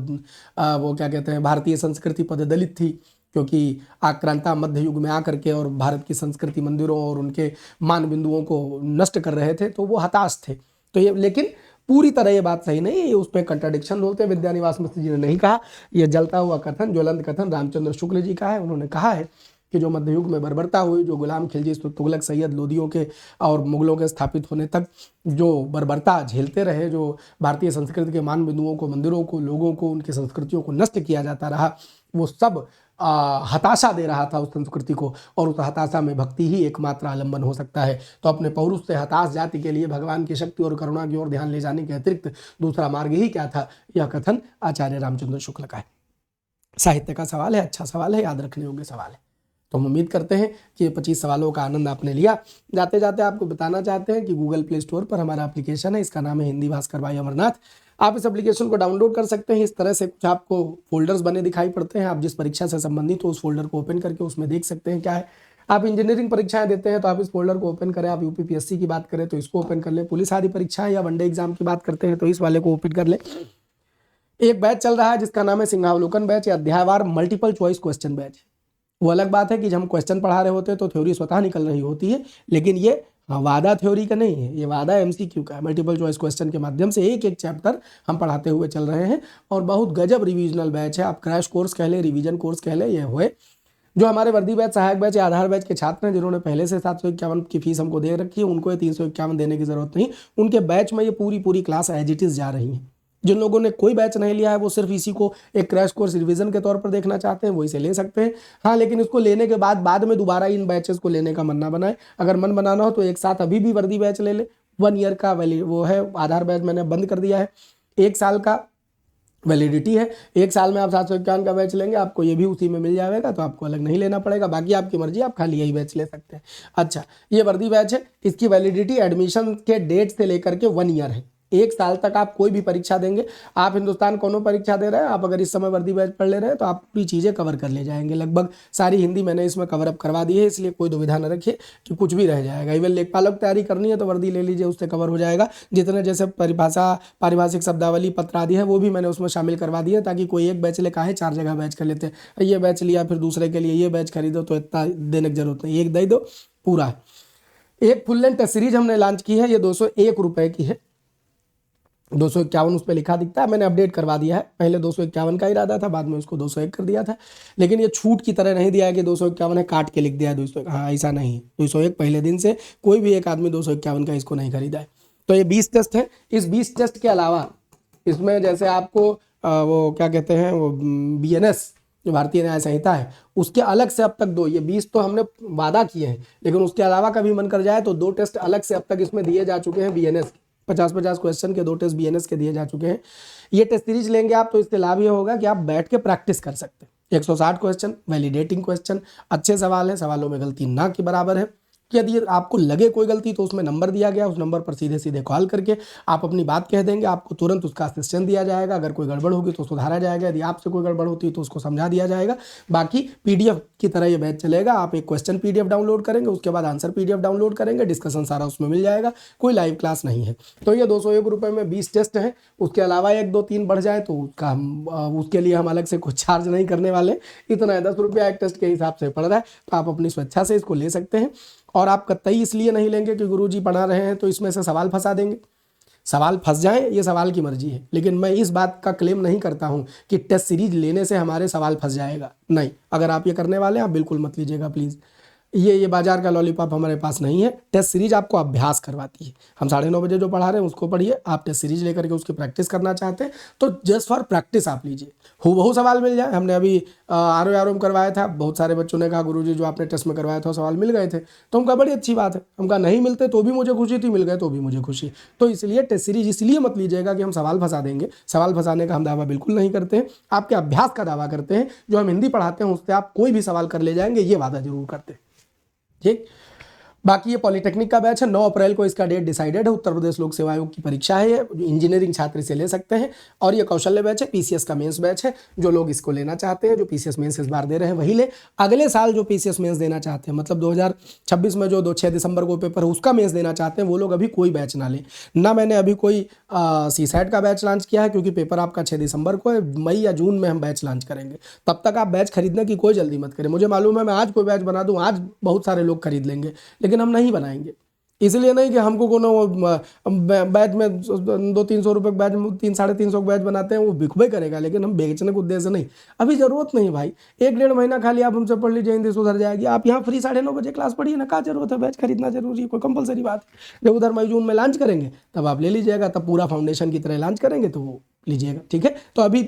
क्या कहते हैं, भारतीय संस्कृति पददलित थी, क्योंकि आक्रांता मध्य युग में आकर के और भारत की संस्कृति मंदिरों और उनके मान बिंदुओं को नष्ट कर रहे थे, तो वो हताश थे। तो ये, लेकिन पूरी तरह ये बात सही नहीं है, उस पर कंट्राडिक्शन बोलते हैं। विद्यानिवास मिश्र जी ने नहीं कहा, यह जलता हुआ कथन, ज्वलंत कथन रामचंद्र शुक्ल जी का है। उन्होंने कहा है कि जो मध्य युग में बर्बरता हुई, जो गुलाम खिलजी तुगलक सैयद लोदियों के और मुगलों के स्थापित होने तक जो बर्बरता झेलते रहे, जो भारतीय संस्कृति के मान बिंदुओं को, मंदिरों को, लोगों को, उनकी संस्कृतियों को नष्ट किया जाता रहा, वो सब हताशा दे रहा था उस संस्कृति को, और उस हताशा में भक्ति ही एकमात्र आलंबन हो सकता है। तो अपने पौरुष से हताश जाति के लिए भगवान की शक्ति और करुणा की ओर ध्यान ले जाने के अतिरिक्त दूसरा मार्ग ही क्या था? यह कथन आचार्य रामचंद्र शुक्ल का है। साहित्य का सवाल है, अच्छा सवाल है, याद रखने योग्य सवाल है। तो हम उम्मीद करते हैं कि ये 25 सवालों का आनंद आपने लिया। जाते जाते आपको बताना चाहते हैं कि गूगल प्ले स्टोर पर हमारा एप्लीकेशन है, इसका नाम है हिंदी भास्कर भाई अमरनाथ। आप इस एप्लीकेशन को डाउनलोड कर सकते हैं। इस तरह से कुछ आपको फोल्डर्स बने दिखाई पड़ते हैं, आप जिस परीक्षा से संबंधित हो उस फोल्डर को ओपन करके उसमें देख सकते हैं क्या है। आप इंजीनियरिंग परीक्षाएं देते हैं तो आप इस फोल्डर को ओपन करें, आप यूपीपीएससी की बात करें तो इसको ओपन कर ले, पुलिस आदि परीक्षाएं या वनडे एग्जाम की बात करते हैं तो इस वाले को ओपन कर ले। एक बैच चल रहा है जिसका नाम है सिंहावलोकन बैच, या अध्यायवार मल्टीपल चॉइस क्वेश्चन बैच। वो अलग बात है कि जब हम क्वेश्चन पढ़ा रहे होते हैं तो थ्योरी स्वतः निकल रही होती है, लेकिन ये वादा थ्योरी का नहीं है, ये वादा एमसीक्यू का है। मल्टीपल चॉइस क्वेश्चन के माध्यम से एक एक चैप्टर हम पढ़ाते हुए चल रहे हैं, और बहुत गजब रिविजनल बैच है। आप क्रैश कोर्स कह ले, रिवीजन कोर्स कह ले, ये हुए जो हमारे वर्दी बैच, सहायक बैच या आधार बैच के छात्र हैं जिन्होंने पहले से 751 की फीस हमको दे रखी है, उनको ये 351 देने की जरूरत नहीं। उनके बैच में ये पूरी क्लास एज इट इज जा रही है। जिन लोगों ने कोई बैच नहीं लिया है वो सिर्फ इसी को एक क्रैश कोर्स रिवीजन के तौर पर देखना चाहते हैं, वो इसे ले सकते हैं। हाँ, लेकिन इसको लेने के बाद में दोबारा इन बैचेस को लेने का मन ना बनाए। अगर मन बनाना हो तो एक साथ अभी भी वर्दी बैच ले ले, 1 ईयर का वो है। आधार बैच मैंने बंद कर दिया है, 1 साल का वैलिडिटी है। 1 साल में आप 751 का बैच लेंगे, आपको ये भी उसी में मिल जाएगा, तो आपको अलग नहीं लेना पड़ेगा। बाकी आपकी मर्जी, आप खाली यही बैच ले सकते हैं। अच्छा, ये वर्दी बैच है, इसकी वैलिडिटी एडमिशन के डेट से लेकर के 1 ईयर है। 1 साल तक आप कोई भी परीक्षा देंगे, आप हिंदुस्तान कोनो परीक्षा दे रहे हैं, आप अगर इस समय वर्दी बैच पढ़ ले रहे हैं तो आप पूरी चीज़ें कवर कर ले जाएंगे। लगभग सारी हिंदी मैंने इसमें कवर अप करवा दी है, इसलिए कोई दुविधा न रखिए कि कुछ भी रह जाएगा। इवन लेखपालों की तैयारी करनी है तो वर्दी ले लीजिए, उससे कवर हो जाएगा। जितने जैसे पारिभाषिक शब्दावली पत्र आदि है वो भी मैंने उसमें शामिल करवा दिए, ताकि कोई एक बैच ले काहे 4 जगह बैच कर लेते हैं। ये बैच लिया फिर दूसरे के लिए ये बैच खरीदो, तो इतना देने की जरूरत नहीं, एक दे दो पूरा। एक फुल लेंथ टेस्ट सीरीज हमने लॉन्च की है, ये 201 रुपये की है। 251 उस पर लिखा दिखता है, मैंने अपडेट करवा दिया है। पहले 251 का इरादा था, बाद में उसको 201 कर दिया था, लेकिन ये छूट की तरह नहीं दिया है कि 251 है काट के लिख दिया है 201। हाँ, ऐसा नहीं है। 201 पहले दिन से कोई भी एक आदमी 251 का इसको नहीं खरीदा है। तो ये 20 टेस्ट है। इस 20 टेस्ट के अलावा इसमें जैसे आपको वो क्या कहते हैं, वो BNS जो भारतीय न्याय संहिता है, उसके अलग से अब तक 2, ये 20 तो हमने वादा किए हैं, लेकिन उसके अलावा कभी मन कर जाए तो 2 टेस्ट अलग से अब तक इसमें दिए जा चुके हैं। BNS 50-50 क्वेश्चन के 2 टेस्ट BNS के दिए जा चुके हैं। ये टेस्ट सीरीज लेंगे आप तो इससे लाभ ये होगा कि आप बैठ के प्रैक्टिस कर सकते हैं। 160 क्वेश्चन, वैलिडेटिंग क्वेश्चन, अच्छे सवाल है, सवालों में गलती ना के बराबर है। कि यदि आपको लगे कोई गलती तो उसमें नंबर दिया गया, उस नंबर पर सीधे सीधे कॉल करके आप अपनी बात कह देंगे, आपको तुरंत उसका असिस्टेंस दिया जाएगा। अगर कोई गड़बड़ होगी तो सुधारा जाएगा, यदि आपसे कोई गड़बड़ होती है तो उसको समझा दिया जाएगा। बाकी पीडीएफ की तरह ये बैच चलेगा। आप एक क्वेश्चन पीडीएफ डाउनलोड करेंगे, उसके बाद आंसर पीडीएफ डाउनलोड करेंगे, डिस्कशन सारा उसमें मिल जाएगा, कोई लाइव क्लास नहीं है। तो ये 201 रुपये में 20 टेस्ट हैं। उसके अलावा 1, 2, 3 बढ़ जाए तो उसके लिए हम अलग से कुछ चार्ज नहीं करने वाले, इतना है 10 रुपया एक टेस्ट के हिसाब से पड़ रहा है। तो आप अपनी स्वेच्छा से इसको ले सकते हैं। और आप कतई इसलिए नहीं लेंगे कि गुरुजी पढ़ा रहे हैं तो इसमें से सवाल फंसा देंगे। सवाल फंस जाएं ये सवाल की मर्जी है, लेकिन मैं इस बात का क्लेम नहीं करता हूं कि टेस्ट सीरीज लेने से हमारे सवाल फंस जाएगा। नहीं, अगर आप ये करने वाले हैं आप बिल्कुल मत लीजिएगा प्लीज़। ये बाजार का लॉलीपॉप हमारे पास नहीं है। टेस्ट सीरीज आपको अभ्यास करवाती है। हम 9:30 बजे जो पढ़ा रहे हैं उसको पढ़िए। आप टेस्ट सीरीज लेकर के उसकी प्रैक्टिस करना चाहते हैं तो जस्ट फॉर प्रैक्टिस आप लीजिए, हूबहू सवाल मिल जाए। हमने अभी आर में करवाया था, बहुत सारे बच्चों ने कहा गुरुजी जो आपने टेस्ट में करवाया था सवाल मिल गए थे। तो हमका बड़ी अच्छी बात है। हमका नहीं मिलते तो भी मुझे खुशी थी, मिल गए तो भी मुझे खुशी। तो इसलिए टेस्ट सीरीज इसलिए मत लीजिएगा कि हम सवाल फंसा देंगे। सवाल फंसाने का हम दावा बिल्कुल नहीं करते हैं, आपके अभ्यास का दावा करते हैं। जो हम हिंदी पढ़ाते हैं उससे आप कोई भी सवाल कर ले जाएंगे, ये वादा जरूर करते हैं। ठीक। बाकी ये पॉलिटेक्निक का बैच है। 9 अप्रैल को इसका डेट डिसाइडेड है। उत्तर प्रदेश लोक सेवा आयोग की परीक्षा है, ये इंजीनियरिंग छात्र इसे ले सकते हैं। और ये कौशल्य बैच है, पीसीएस का मेंस बैच है। जो लोग इसको लेना चाहते हैं, जो पीसीएस मेंस इस बार दे रहे हैं वही ले। अगले साल जो पीसीएस मेंस देना चाहते हैं, मतलब 2026 में जो 6 दिसंबर को पेपर है उसका मेंस देना चाहते हैं, वो लोग अभी कोई बैच ना लें। ना मैंने अभी कोई सीसैट का बैच लॉन्च किया है, क्योंकि पेपर आपका 6 दिसंबर को है। मई या जून में हम बैच लॉन्च करेंगे। तब तक आप बैच खरीदने की कोई जल्दी मत करें। मुझे मालूम है मैं आज कोई बैच बना दूं, आज बहुत सारे लोग खरीद लेंगे, लेकिन हम नहीं बनाएंगे। इसलिए नहीं कि हमको कोनो बैच में 200-300 रुपये बैच, 300-350 बैच बनाते हैं, वो बिकबे करेगा, लेकिन हम बेचने के उद्देश्य नहीं। अभी जरूरत नहीं भाई, 1-1.5 महीना खाली आप हमसे पढ़ लीजिए, हिंदी सुधर जाएगी। आप यहाँ फ्री 9:30 बजे क्लास पढ़िए ना, क्या जरूरत है बैच खरीदना जरूरी है? कोई कंपलसरी बात है। जब उधर मई जून में लॉन्च करेंगे तब आप ले लीजिएगा, तब पूरा फाउंडेशन की तरह लॉन्च करेंगे तो वो लीजिएगा। ठीक है। तो अभी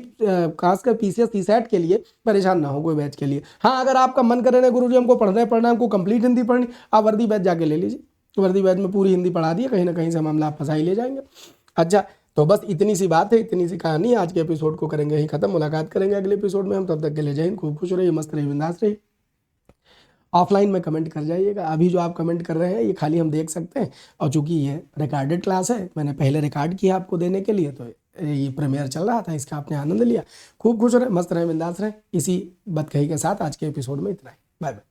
खासकर पीसीएस सीसैट के लिए परेशान ना हो कोई बैच के लिए। हाँ, अगर आपका मन करे ना गुरुजी हमको पढ़ना हमको कंप्लीट हिंदी पढ़नी, आप वर्दी बैच जाके ले लीजिए। वर्दी बैच में पूरी हिंदी पढ़ा दिए, कहीं ना कहीं से मामला आप फंसा ही ले जाएंगे। अच्छा, तो बस इतनी सी बात है, इतनी सी कहानी है। आज के एपिसोड को करेंगे ही खत्म। मुलाकात करेंगे अगले एपिसोड में हम। तब तक के लिए जय हिंद। खूब खुश रहिए, मस्त रहिए, बिंदास रहिए। ऑफलाइन में कमेंट कर जाइएगा। अभी जो आप कमेंट कर रहे हैं ये खाली हम देख सकते हैं, और चूंकि ये रिकॉर्डेड क्लास है, मैंने पहले रिकॉर्ड किया आपको देने के लिए, तो ये प्रीमियर चल रहा था, इसका आपने आनंद लिया। खूब खुश रहे, मस्त रहे, बिंदास रहे। इसी बात कही के साथ आज के एपिसोड में इतना ही। Bye bye.